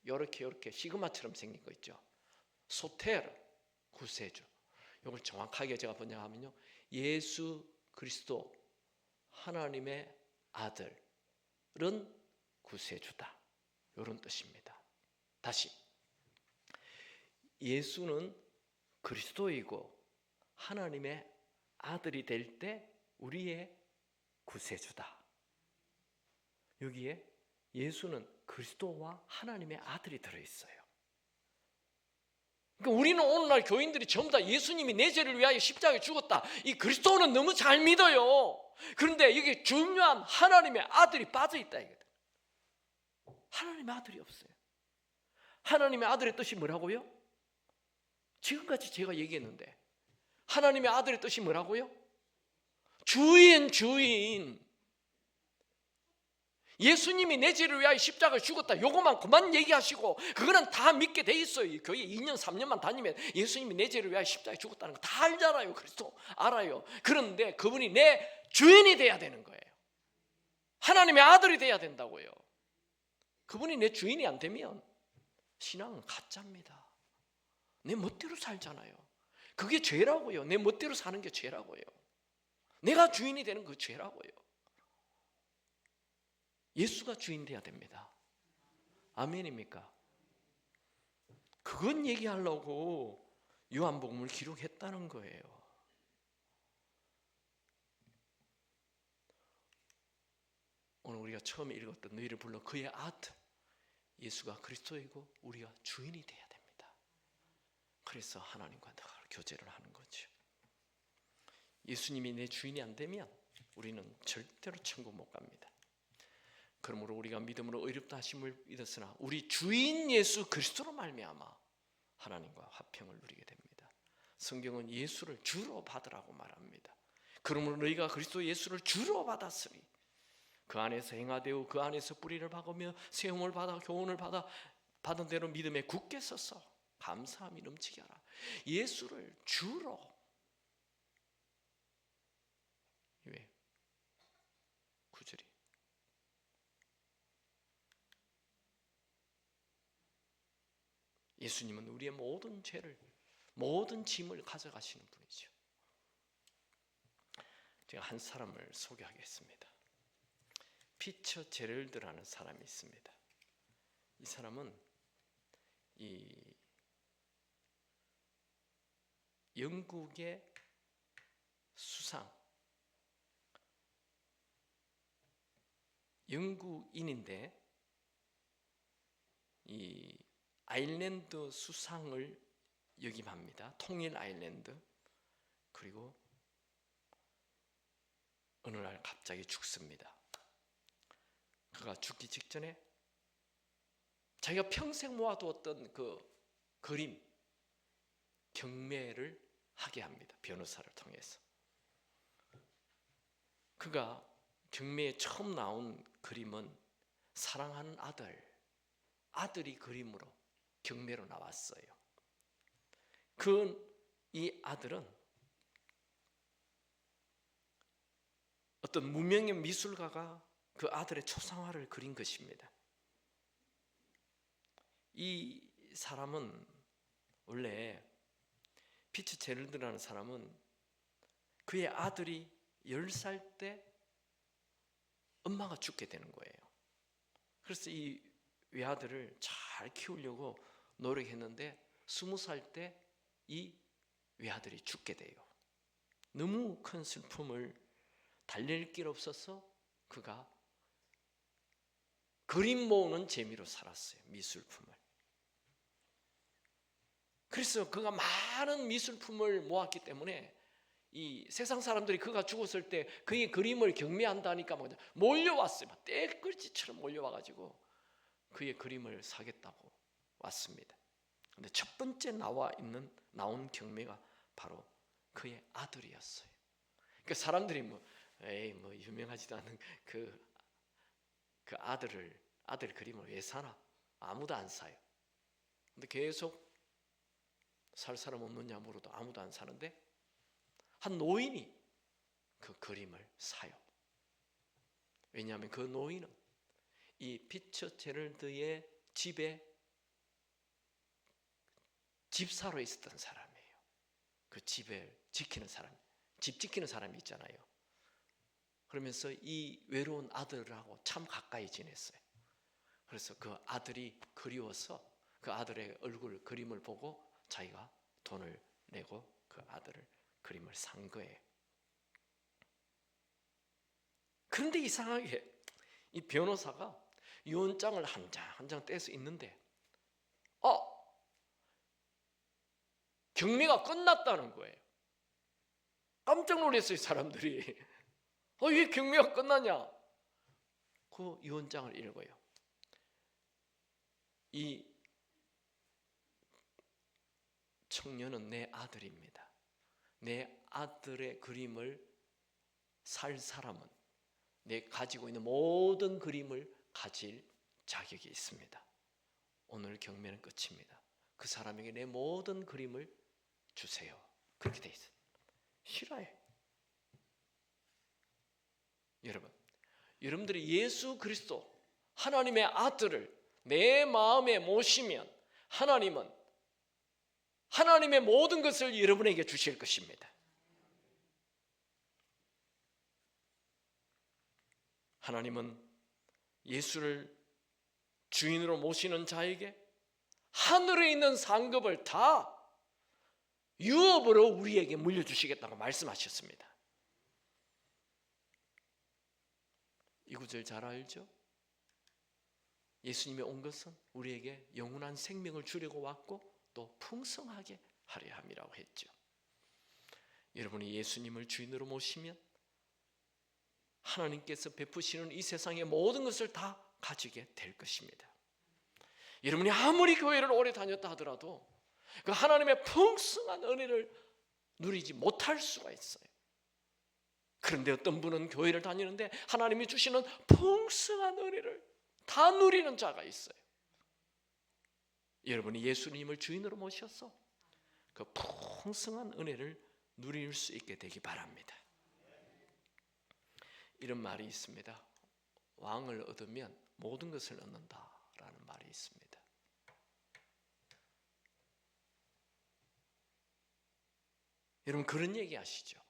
요렇게 시그마처럼 생긴 거 있죠. 소테르 구세주. 이걸 정확하게 제가 번역하면요, 예수 그리스도 하나님의 아들은 구세주다, 이런 뜻입니다. 다시, 예수는 그리스도이고 하나님의 아들이 될 때 우리의 구세주다. 여기에 예수는 그리스도와 하나님의 아들이 들어있어요. 그러니까 우리는 오늘날 교인들이 전부 다 예수님이 내 죄를 위하여 십자가에 죽었다, 이 그리스도는 너무 잘 믿어요. 그런데 여기 중요한 하나님의 아들이 빠져있다 이거든. 하나님의 아들이 없어요. 하나님의 아들의 뜻이 뭐라고요? 지금까지 제가 얘기했는데 하나님의 아들의 뜻이 뭐라고요? 주인. 예수님이 내 죄를 위하여 십자가에 죽었다, 요것만 그만 얘기하시고 그거는 다 믿게 돼 있어요. 교회 2년 3년만 다니면 예수님이 내 죄를 위하여 십자가에 죽었다는 거 다 알잖아요. 그리스도 알아요. 그런데 그분이 내 주인이 돼야 되는 거예요. 하나님의 아들이 돼야 된다고요. 그분이 내 주인이 안 되면 신앙은 가짜입니다. 내 멋대로 살잖아요. 그게 죄라고요. 내 멋대로 사는 게 죄라고요. 내가 주인이 되는 그 죄라고요. 예수가 주인 돼야 됩니다. 아멘입니까? 그건 얘기하려고 요한복음을 기록했다는 거예요. 오늘 우리가 처음에 읽었던 너희를 불러 그의 아들, 예수가 그리스도이고 우리가 주인이 돼야 됩니다. 그래서 하나님과 늘 교제를 하는 거죠. 예수님이 내 주인이 안 되면 우리는 절대로 천국 못 갑니다. 그러므로 우리가 믿음으로 의롭다 하심을 믿었으나 우리 주인 예수 그리스도로 말미암아 하나님과 화평을 누리게 됩니다. 성경은 예수를 주로 받으라고 말합니다. 그러므로 너희가 그리스도 예수를 주로 받았으니 그 안에서 행하되어 그 안에서 뿌리를 박으며 세움을 받아 교훈을 받아 받은 대로 믿음에 굳게 서서 감사함이 넘치게 하라. 예수를 주로. 왜? 구절이 예수님은 우리의 모든 죄를, 모든 짐을 가져가시는 분이죠. 제가 한 사람을 소개하겠습니다. 피처 제럴드라는 사람이 있습니다. 이 사람은 영국의 수상, 영국인인데 이 아일랜드 수상을 역임합니다. 통일 아일랜드. 그리고 어느 날 갑자기 죽습니다. 그가 죽기 직전에 자기가 평생 모아두었던 그 그림, 경매를 하게 합니다. 변호사를 통해서. 그가 경매에 처음 나온 그림은 사랑하는 아들이 그림으로 경매로 나왔어요. 이 아들은 어떤 무명의 미술가가 그 아들의 초상화를 그린 것입니다. 이 사람은 원래 피처 제럴드라는 사람은 그의 아들이 10살 때 엄마가 죽게 되는 거예요. 그래서 이 외아들을 잘 키우려고 노력했는데 20살 때 이 외아들이 죽게 돼요. 너무 큰 슬픔을 달랠 길 없어서 그가 그림 모으는 재미로 살았어요. 미술품을. 그래서 그가 많은 미술품을 모았기 때문에 이 세상 사람들이 그가 죽었을 때 그의 그림을 경매한다니까 몰려왔어요. 떼끌지처럼 몰려와가지고 그의 그림을 사겠다고 왔습니다. 근데 첫 번째 나온 경매가 바로 그의 아들이었어요. 그러니까 사람들이 뭐 유명하지도 않은 그 아들 그림을 왜 사나? 아무도 안 사요. 근데 계속 살 사람 없느냐 물어도 아무도 안 사는데 한 노인이 그 그림을 사요. 왜냐하면 그 노인은 이 피처제럴드의 집에 집사로 있었던 사람이에요. 그 집을 지키는 사람, 집 지키는 사람이 있잖아요. 그러면서 이 외로운 아들하고 참 가까이 지냈어요. 그래서 그 아들이 그리워서 그 아들의 얼굴 그림을 보고 자기가 돈을 내고 그 아들을 그림을 산 거예요. 그런데 이상하게 이 변호사가 유언장을 한 장 떼서 있는데 경매가 끝났다는 거예요. 깜짝 놀랐어요, 사람들이. 왜 경매가 끝나냐? 그 유언장을 읽어요. 이 청년은 내 아들입니다. 내 아들의 그림을 살 사람은 내 가지고 있는 모든 그림을 가질 자격이 있습니다. 오늘 경매는 끝입니다. 그 사람에게 내 모든 그림을 주세요. 그렇게 돼 있어요. 싫어해. 여러분들이 예수 그리스도 하나님의 아들을 내 마음에 모시면 하나님은 하나님의 모든 것을 여러분에게 주실 것입니다. 하나님은 예수를 주인으로 모시는 자에게 하늘에 있는 상급을 다 유업으로 우리에게 물려주시겠다고 말씀하셨습니다. 이 구절 잘 알죠? 예수님이 온 것은 우리에게 영원한 생명을 주려고 왔고 또 풍성하게 하려 함이라고 했죠. 여러분이 예수님을 주인으로 모시면 하나님께서 베푸시는 이 세상의 모든 것을 다 가지게 될 것입니다. 여러분이 아무리 교회를 오래 다녔다 하더라도 그 하나님의 풍성한 은혜를 누리지 못할 수가 있어요. 그런데 어떤 분은 교회를 다니는데 하나님이 주시는 풍성한 은혜를 다 누리는 자가 있어요. 여러분이 예수님을 주인으로 모셔서 그 풍성한 은혜를 누릴 수 있게 되기 바랍니다. 이런 말이 있습니다. 왕을 얻으면 모든 것을 얻는다라는 말이 있습니다. 여러분 그런 얘기 아시죠?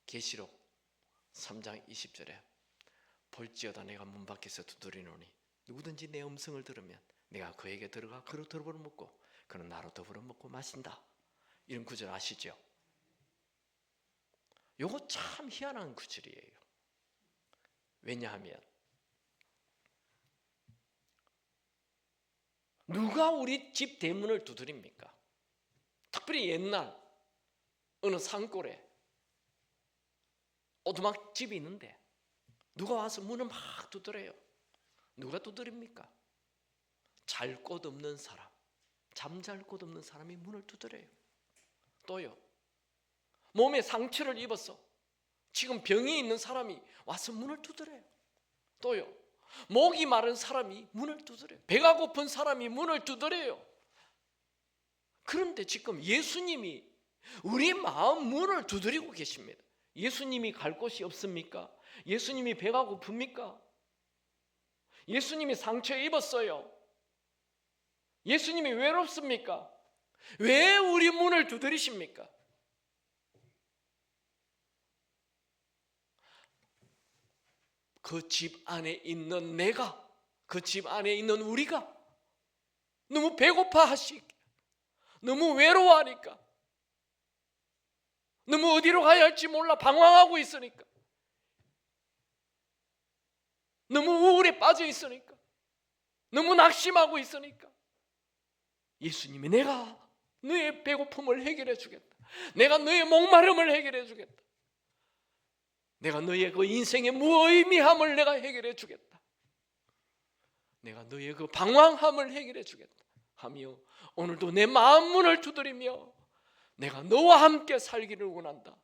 계시록 3장 20절에 볼지어다 내가 문 밖에서 두드리노니 누구든지 내 음성을 들으면 내가 그에게 들어가 그로 더불어 먹고 그는 나로 더불어 먹고 마신다. 이런 구절 아시죠? 요거 참 희한한 구절이에요. 왜냐하면 누가 우리 집 대문을 두드립니까? 특별히 옛날 어느 산골에 오두막집이 있는데 누가 와서 문을 막 두드려요. 누가 두드립니까? 잘 곳 없는 사람, 잠잘 곳 없는 사람이 문을 두드려요. 또요, 몸에 상처를 입어서 지금 병이 있는 사람이 와서 문을 두드려요. 또요, 목이 마른 사람이 문을 두드려요. 배가 고픈 사람이 문을 두드려요. 그런데 지금 예수님이 우리 마음 문을 두드리고 계십니다. 예수님이 갈 곳이 없습니까? 예수님이 배가 고픕니까? 예수님이 상처 입었어요. 예수님이 외롭습니까? 왜 우리 문을 두드리십니까? 그 집 안에 있는 내가, 그 집 안에 있는 우리가 너무 배고파 하시기, 너무 외로워하니까, 너무 어디로 가야 할지 몰라 방황하고 있으니까, 너무 우울에 빠져 있으니까, 너무 낙심하고 있으니까 예수님이 내가 너의 배고픔을 해결해 주겠다, 내가 너의 목마름을 해결해 주겠다, 내가 너의 그 인생의 무의미함을 내가 해결해 주겠다, 내가 너의 그 방황함을 해결해 주겠다 하며 오늘도 내 마음 문을 두드리며 내가 너와 함께 살기를 원한다.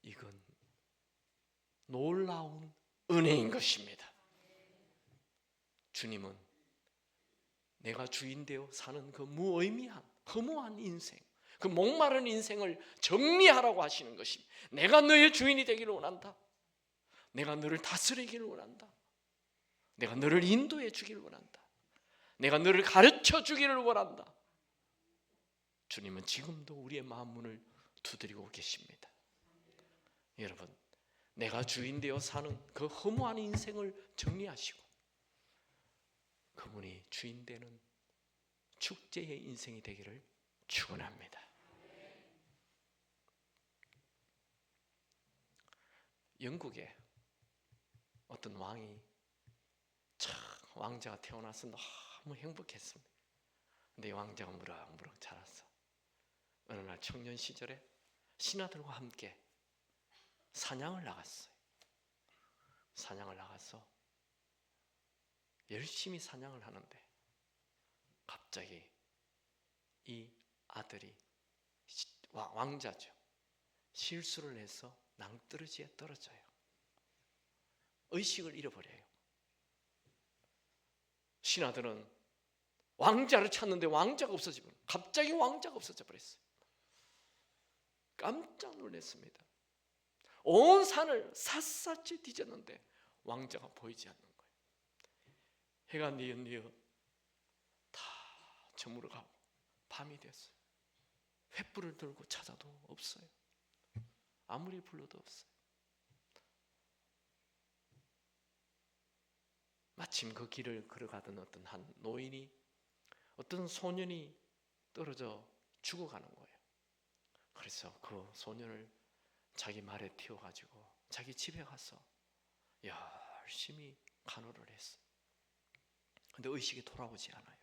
이건 놀라운 은혜인 것입니다. 주님은 내가 주인 되어 사는 그 무의미한 허무한 인생, 그 목마른 인생을 정리하라고 하시는 것입니다. 내가 너의 주인이 되기를 원한다. 내가 너를 다스리기를 원한다. 내가 너를 인도해 주기를 원한다. 내가 너를 가르쳐 주기를 원한다. 주님은 지금도 우리의 마음 문을 두드리고 계십니다. 여러분, 내가 주인 되어 사는 그 허무한 인생을 정리하시고 그분이 주인 되는 축제의 인생이 되기를 축원합니다. 영국에 어떤 왕이 참 왕자가 태어나서 너무 행복했습니다. 근데 왕자가 무럭무럭 자랐어. 어느 날 청년 시절에 신하들과 함께 사냥을 나갔어요. 사냥을 나가서 열심히 사냥을 하는데 갑자기 이 아들이 왕자죠. 실수를 해서 낭떠러지에 떨어져요. 의식을 잃어버려요. 신하들은 왕자를 찾는데 왕자가 없어져 버렸어요. 갑자기 왕자가 없어져 버렸어요. 깜짝 놀랐습니다. 온 산을 샅샅이 뒤졌는데 왕자가 보이지 않는 거예요. 해가 뉘엿뉘엿 다 저물어가고 밤이 됐어요. 횃불을 들고 찾아도 없어요. 아무리 불러도 없어요. 마침 그 길을 걸어가던 어떤 한 노인이 어떤 소년이 떨어져 죽어가는 거예요. 그래서 그 소년을 자기 말에 태워가지고 자기 집에 가서 열심히 간호를 했어요. 근데 의식이 돌아오지 않아요.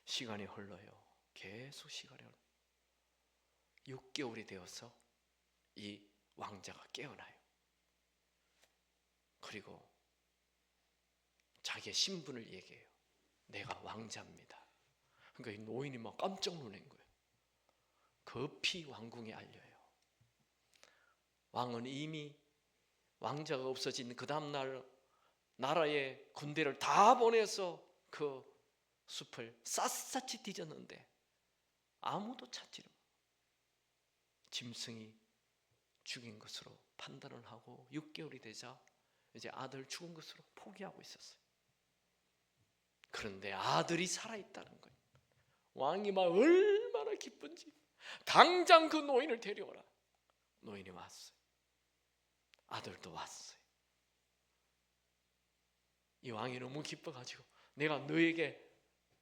시간이 흘러요. 계속 시간이 흘러요. 6개월이 되어서 이 왕자가 깨어나요. 그리고 자기의 신분을 얘기해요. 내가 왕자입니다. 그러니까 이 노인이 막 깜짝 놀란 거예요. 급히 왕궁에 알려요. 왕은 이미 왕자가 없어진 그 다음날 나라의 군대를 다 보내서 그 숲을 샅샅이 뒤졌는데 아무도 찾지를 못해요. 짐승이 죽인 것으로 판단을 하고 6개월이 되자 이제 아들 죽은 것으로 포기하고 있었어요. 그런데 아들이 살아있다는 거예요. 왕이 막 얼마나 기쁜지 당장 그 노인을 데려오라. 노인이 왔어요. 아들도 왔어요. 이 왕이 너무 기뻐가지고 내가 너에게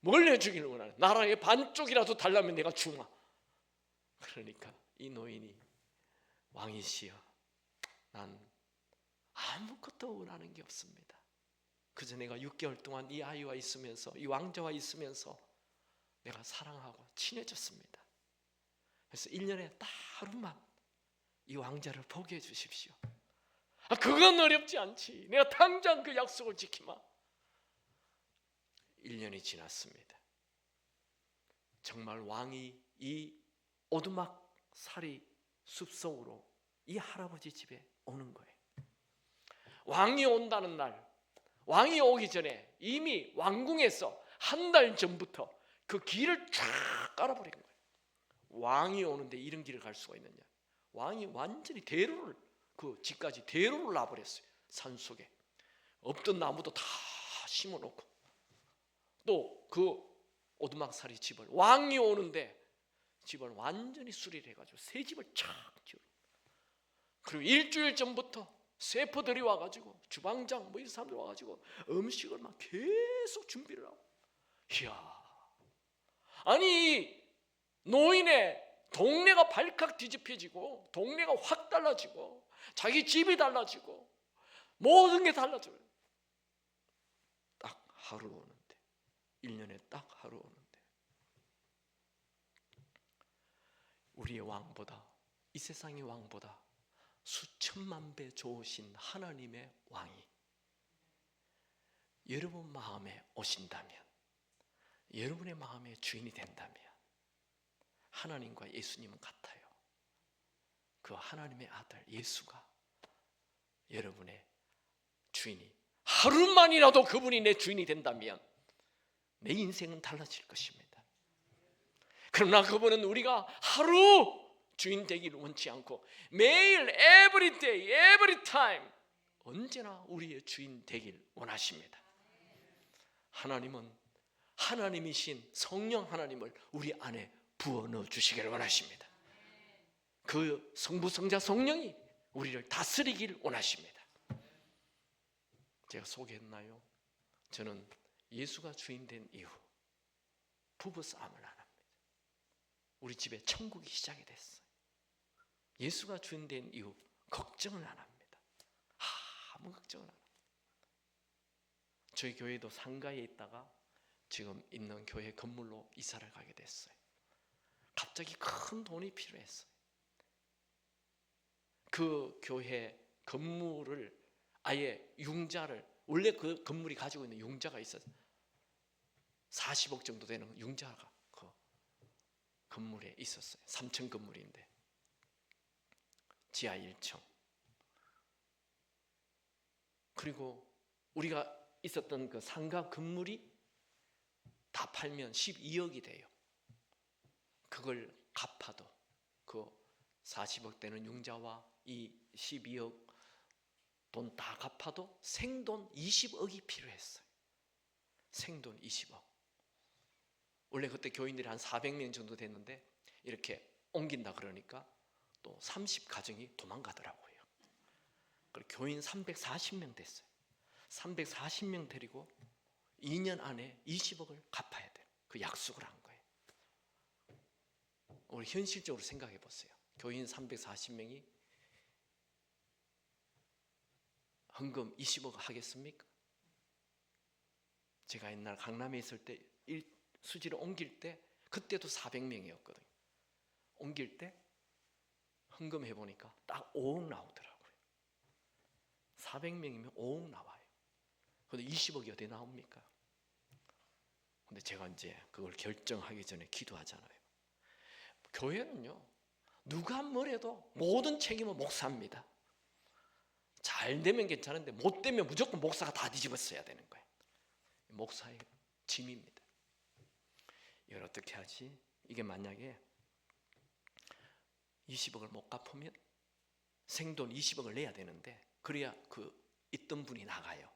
뭘 해주기를 원하는, 나라의 반쪽이라도 달라면 내가 주마. 그러니까 이 노인이 왕이시여, 난 아무것도 원하는 게 없습니다. 그저 내가 6개월 동안 이 아이와 있으면서, 이 왕자와 있으면서 내가 사랑하고 친해졌습니다. 그래서 1년에 딱 하루만 이 왕자를 보게 해 주십시오. 그건 어렵지 않지. 내가 당장 그 약속을 지키마. 1년이 지났습니다. 정말 왕이 이 오두막살이 숲속으로 이 할아버지 집에 오는 거예요. 왕이 온다는 날, 왕이 오기 전에 이미 왕궁에서 한 달 전부터 그 길을 쫙 깔아버린 거예요. 왕이 오는데 이런 길을 갈 수가 있느냐. 왕이 완전히 대로를, 그 집까지 대로를 놔버렸어요. 산속에 없던 나무도 다 심어놓고, 또 그 오두막살이 집을, 왕이 오는데 집을 완전히 수리를 해가지고 새 집을 쫙 지어요. 그리고 일주일 전부터 셰프들이 와가지고 주방장 뭐 이런 사람들 와가지고 음식을 막 계속 준비를 하고. 이야, 아니 노인의 동네가 발칵 뒤집혀지고 동네가 확 달라지고 자기 집이 달라지고 모든 게 달라져요. 딱 하루 오는데, 1년에 딱 하루 오는데 우리의 왕보다, 이 세상의 왕보다 수천만 배 좋으신 하나님의 왕이 여러분 마음에 오신다면, 여러분의 마음의 주인이 된다면 하나님과 예수님은 같아요. 그 하나님의 아들 예수가 여러분의 주인이, 하루만이라도 그분이 내 주인이 된다면 내 인생은 달라질 것입니다. 그러나 그분은 우리가 하루 주인 되기를 원치 않고 매일 every day, every time 언제나 우리의 주인 되길 원하십니다. 하나님은 하나님이신 성령 하나님을 우리 안에 부어 넣어 주시기를 원하십니다. 그 성부, 성자, 성령이 우리를 다스리길 원하십니다. 제가 소개했나요? 저는 예수가 주인 된 이후 부부싸움을 안 합니다. 우리 집에 천국이 시작이 됐어요. 예수가 주인 된 이후 걱정을 안 합니다. 아무 걱정을 안 합니다. 저희 교회도 상가에 있다가 지금 있는 교회 건물로 이사를 가게 됐어요. 갑자기 큰 돈이 필요했어요. 그 교회 건물을 아예 융자를, 원래 그 건물이 가지고 있는 융자가 있어서 40억 정도 되는 융자가 그 건물에 있었어요. 3층 건물인데 지하 1층. 그리고 우리가 있었던 그 상가 건물이 다 팔면 12억이 돼요. 그걸 갚아도 그 40억 되는 융자와 이 12억 돈 다 갚아도 생돈 20억이 필요했어요. 생돈 20억. 원래 그때 교인들이 한 400명 정도 됐는데 이렇게 옮긴다 그러니까 또 30가정이 도망가더라고요. 그리고 교인 340명 됐어요. 340명 데리고 2년 안에 20억을 갚아야 돼요. 그 약속을 한 거예요. 우리 현실적으로 생각해 보세요. 교인 340명이 헌금 20억 하겠습니까? 제가 옛날 강남에 있을 때 수지를 옮길 때 그때도 400명이었거든요. 옮길 때 헌금 해보니까 딱 5억 나오더라고요. 400명이면 5억 나와요. 근데 20억이 어디 나옵니까? 근데 제가 이제 그걸 결정하기 전에 기도하잖아요. 교회는요, 누가 뭐래도 모든 책임은 목사입니다. 잘 되면 괜찮은데 못 되면 무조건 목사가 다 뒤집어써야 되는 거예요. 목사의 짐입니다. 이걸 어떻게 하지? 이게 만약에 20억을 못 갚으면 생돈 20억을 내야 되는데 그래야 그 있던 분이 나가요.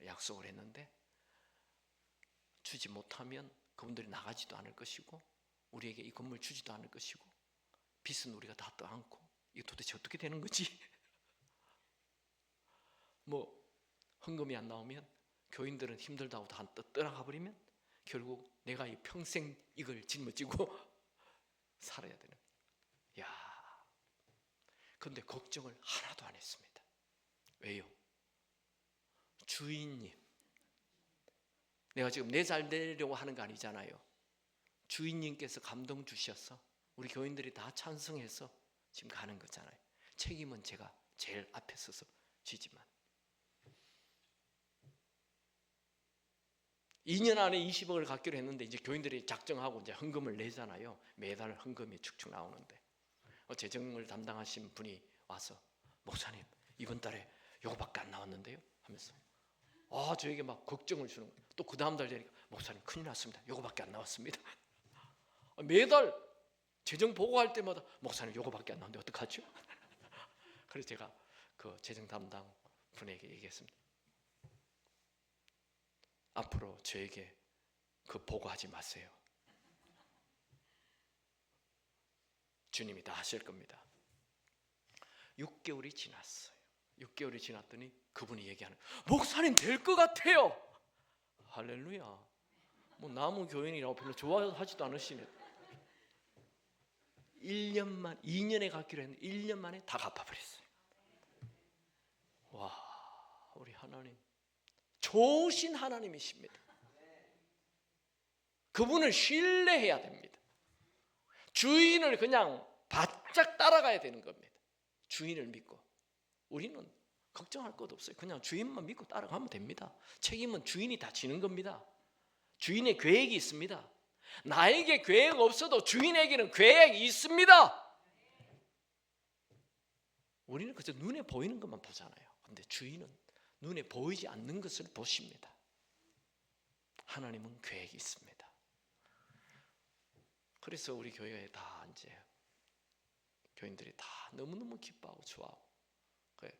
약속을 했는데 주지 못하면 그분들이 나가지도 않을 것이고 우리에게 이 건물 주지도 않을 것이고 빚은 우리가 다 떠안고 이게 도대체 어떻게 되는 거지? 뭐 헌금이 안 나오면 교인들은 힘들다고 다 떠나가 버리면 결국 내가 이 평생 이걸 짊어지고 살아야 되는. 야, 근데 걱정을 하나도 안 했습니다. 왜요? 주인님, 내가 지금 내 잘 되려고 하는 거 아니잖아요. 주인님께서 감동 주셔서 우리 교인들이 다 찬성해서 지금 가는 거잖아요. 책임은 제가 제일 앞에 서서 지지만 2년 안에 20억을 갚기로 했는데 이제 교인들이 작정하고 이제 헌금을 내잖아요. 매달 헌금이 축축 나오는데 재정을 담당하신 분이 와서 목사님 이번 달에 요거밖에 안 나왔는데요 하면서 저에게 막 걱정을 주는 거예요. 또 그 다음 달 되니까 목사님 큰일 났습니다. 요거밖에 안 나왔습니다. 매달 재정 보고할 때마다 목사님 요거밖에 안 나왔는데 어떡하죠? 그래서 제가 그 재정 담당 분에게 얘기했습니다. 앞으로 저에게 그 보고하지 마세요. 주님이 다 하실 겁니다. 6개월이 지났어요. 6개월이 지났더니 그분이 얘기하는, 목사님 될 것 같아요. 할렐루야. 뭐 나무 교인이라고 별로 좋아하지도 않으시네. 1년만, 2년에 갚기로 했는데 1년 만에 다 갚아버렸어요. 와, 우리 하나님 좋으신 하나님이십니다. 그분을 신뢰해야 됩니다. 주인을 그냥 바짝 따라가야 되는 겁니다. 주인을 믿고. 우리는 걱정할 것 없어요. 그냥 주인만 믿고 따라가면 됩니다. 책임은 주인이 다 지는 겁니다. 주인의 계획이 있습니다. 나에게 계획 없어도 주인에게는 계획이 있습니다. 우리는 그저 눈에 보이는 것만 보잖아요. 근데 주인은 눈에 보이지 않는 것을 보십니다. 하나님은 계획이 있습니다. 그래서 우리 교회에 다 이제 교인들이 다 너무너무 기뻐하고 좋아하고 그래요.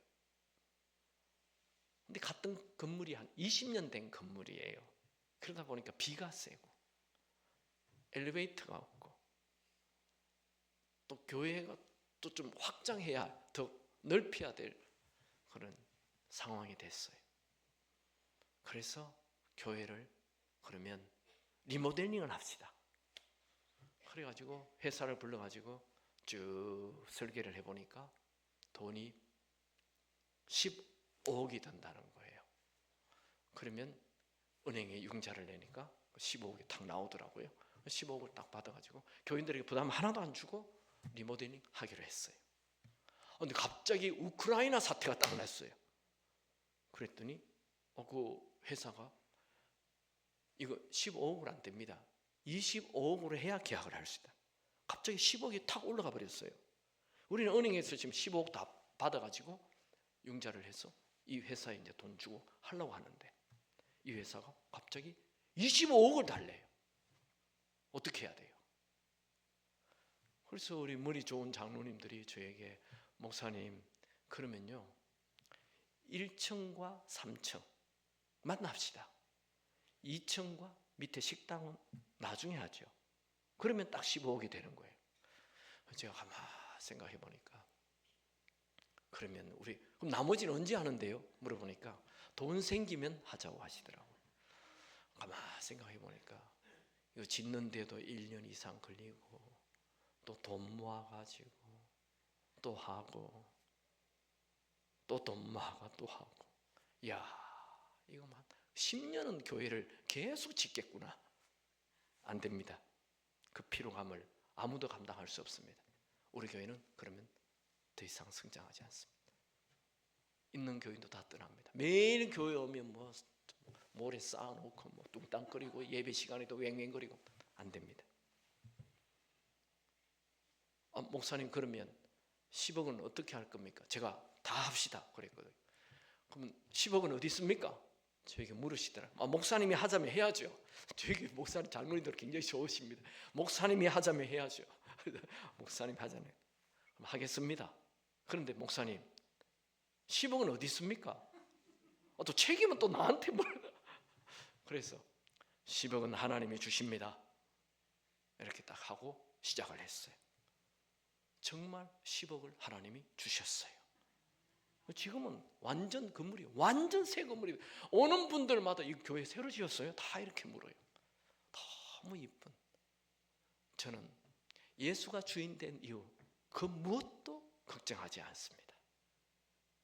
근데 갔던 건물이 한 20년 된 건물이에요. 그러다 보니까 비가 세고 엘리베이터가 없고 또 교회가 또 좀 확장해야 더 넓혀야 될 그런 상황이 됐어요. 그래서 교회를 그러면 리모델링을 합시다. 그래가지고 회사를 불러가지고 쭉 설계를 해보니까 돈이 15억이 든다는 거예요. 그러면 은행에 융자를 내니까 15억이 딱 나오더라고요. 15억을 딱 받아가지고 교인들에게 부담 하나도 안 주고 리모델링 하기로 했어요. 근데 갑자기 우크라이나 사태가 딱 났어요. 그랬더니 그 회사가 이거 15억으로 안 됩니다. 25억으로 해야 계약을 할 수 있다. 갑자기 10억이 탁 올라가 버렸어요. 우리는 은행에서 지금 15억 다 받아가지고 융자를 해서 이 회사에 이제 돈 주고 하려고 하는데 이 회사가 갑자기 25억을 달래요. 어떻게 해야 돼요? 그래서 우리 머리 좋은 장로님들이 저에게 목사님 그러면요 1층과 3층 만납시다. 2층과 밑에 식당은 나중에 하죠. 그러면 딱 15억이 되는 거예요. 제가 가만 생각해 보니까 그러면 우리 그럼 나머지는 언제 하는데요? 물어보니까 돈 생기면 하자고 하시더라고요. 가만 생각해 보니까 이거 짓는데도 1년 이상 걸리고 또 돈 모아가지고 또 하고 또 돈 모아가 또 하고 야 이거만 10년은 교회를 계속 짓겠구나. 안 됩니다. 그 피로감을 아무도 감당할 수 없습니다. 우리 교회는 그러면 더 이상 성장하지 않습니다. 있는 교인도 다 떠납니다. 매일 교회 오면 뭐 모래 쌓아놓고 뭐 뚱땅거리고 예배 시간에도 왱왱거리고 안 됩니다. 목사님 그러면 10억은 어떻게 할 겁니까? 제가 다 합시다 그랬거든요. 그럼 10억은 어디 있습니까? 저에게 물으시더라고요. 목사님이 하자면 해야죠. 저에게 목사님 장로님들 굉장히 좋으십니다. 목사님이 하자면 해야죠. 목사님 하자면 그럼 하겠습니다. 그런데 목사님 10억은 어디 있습니까? 또 책임은 또 나한테 그래서 10억은 하나님이 주십니다. 이렇게 딱 하고 시작을 했어요. 정말 10억을 하나님이 주셨어요. 지금은 완전 건물이 완전 새 건물이 오는 분들마다 이 교회 새로 지었어요? 다 이렇게 물어요. 너무 이쁜. 저는 예수가 주인 된 이후 그 무엇도 걱정하지 않습니다.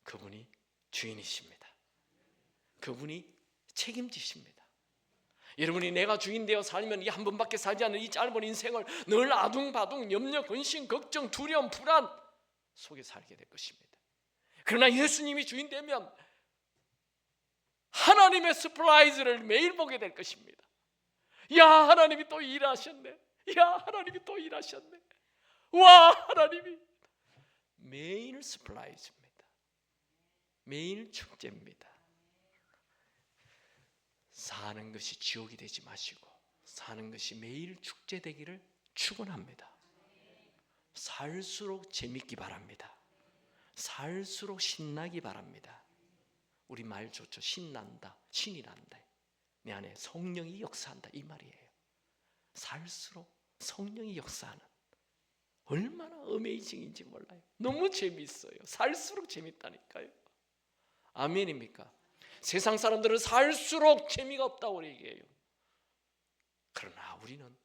그분이 주인이십니다. 그분이 책임지십니다. 여러분이 내가 주인 되어 살면 이 한 번밖에 살지 않는 이 짧은 인생을 늘 아둥바둥 염려, 근심, 걱정, 두려움, 불안 속에 살게 될 것입니다. 그러나 예수님이 주인 되면 하나님의 서프라이즈를 매일 보게 될 것입니다. 야 하나님이 또 일하셨네. 야 하나님이 또 일하셨네. 와 하나님이 매일 서프라이즈입니다. 매일 축제입니다. 사는 것이 지옥이 되지 마시고 사는 것이 매일 축제 되기를 축원합니다. 살수록 재밌기 바랍니다. 살수록 신나기 바랍니다. 우리 말 좋죠. 신난다, 신이 난다. 내 안에 성령이 역사한다 이 말이에요. 살수록 성령이 역사하는 얼마나 어메이징인지 몰라요. 너무 재미있어요. 살수록 재밌다니까요. 아멘입니까? 세상 사람들은 살수록 재미가 없다고 얘기해요. 그러나 우리는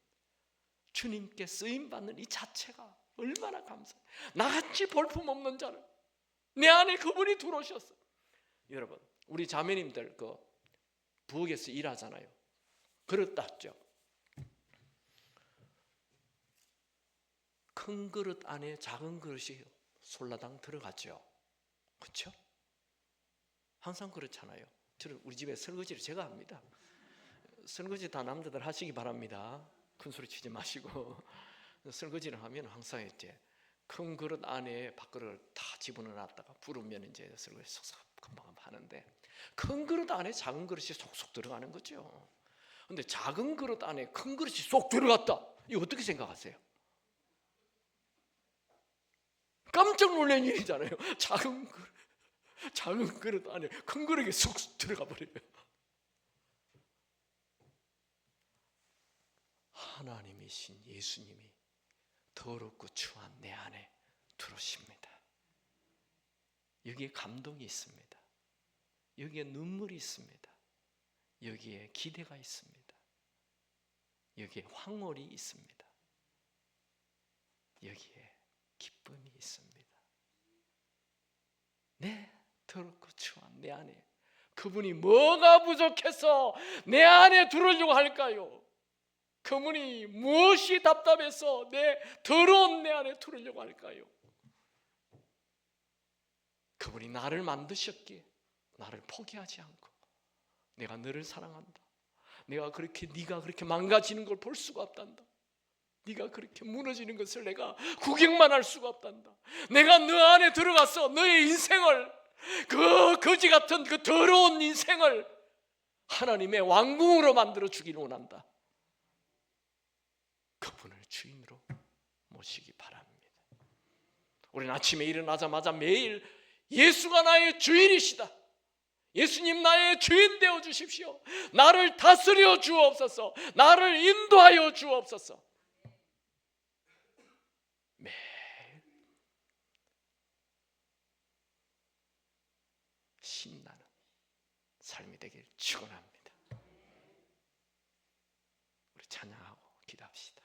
주님께 쓰임받는 이 자체가 얼마나 감사해요. 나같이 볼품없는 자를 내 안에 그분이 들어오셨어요. 여러분, 우리 자매님들 그 부엌에서 일하잖아요. 그릇 닦죠. 큰 그릇 안에 작은 그릇이 솔라당 들어가죠. 그렇죠? 항상 그렇잖아요. 저는 우리 집에 설거지를 제가 합니다. 설거지 다 남자들 하시기 바랍니다. 큰 소리 치지 마시고. 설거지를 하면 항상 이제 큰 그릇 안에 밥그릇을 다 집어넣어놨다가 부르면 이제 설거지 속속 금방 하는데, 큰 그릇 안에 작은 그릇이 속속 들어가는 거죠. 근데 작은 그릇 안에 큰 그릇이 쏙 들어갔다. 이거 어떻게 생각하세요? 깜짝 놀란 일이잖아요. 작은 그릇 안에 큰 그릇이 쏙 들어가 버려요. 하나님이신 예수님이 더럽고 추한 내 안에 들어오십니다. 여기에 감동이 있습니다. 여기에 눈물이 있습니다. 여기에 기대가 있습니다. 여기에 황홀이 있습니다. 여기에 기쁨이 있습니다. 네, 더럽고 추한 내 안에 그분이 뭐가 부족해서 내 안에 들어오려고 할까요? 그분이 무엇이 답답해서 내 더러운 내 안에 들어오려고 할까요? 그분이 나를 만드셨기에 나를 포기하지 않고 내가 너를 사랑한다. 내가 그렇게 네가 그렇게 망가지는 걸 볼 수가 없단다. 네가 그렇게 무너지는 것을 내가 구경만 할 수가 없단다. 내가 너 안에 들어가서 너의 인생을, 그 거지 같은 그 더러운 인생을 하나님의 왕궁으로 만들어 주기를 원한다. 그분을 주인으로 모시기 바랍니다. 우리는 아침에 일어나자마자 매일 예수가 나의 주인이시다. 예수님 나의 주인 되어 주십시오. 나를 다스려 주옵소서. 나를 인도하여 주옵소서. 매일 신나는 삶이 되길 축원합니다. 우리 찬양하고 기도합시다.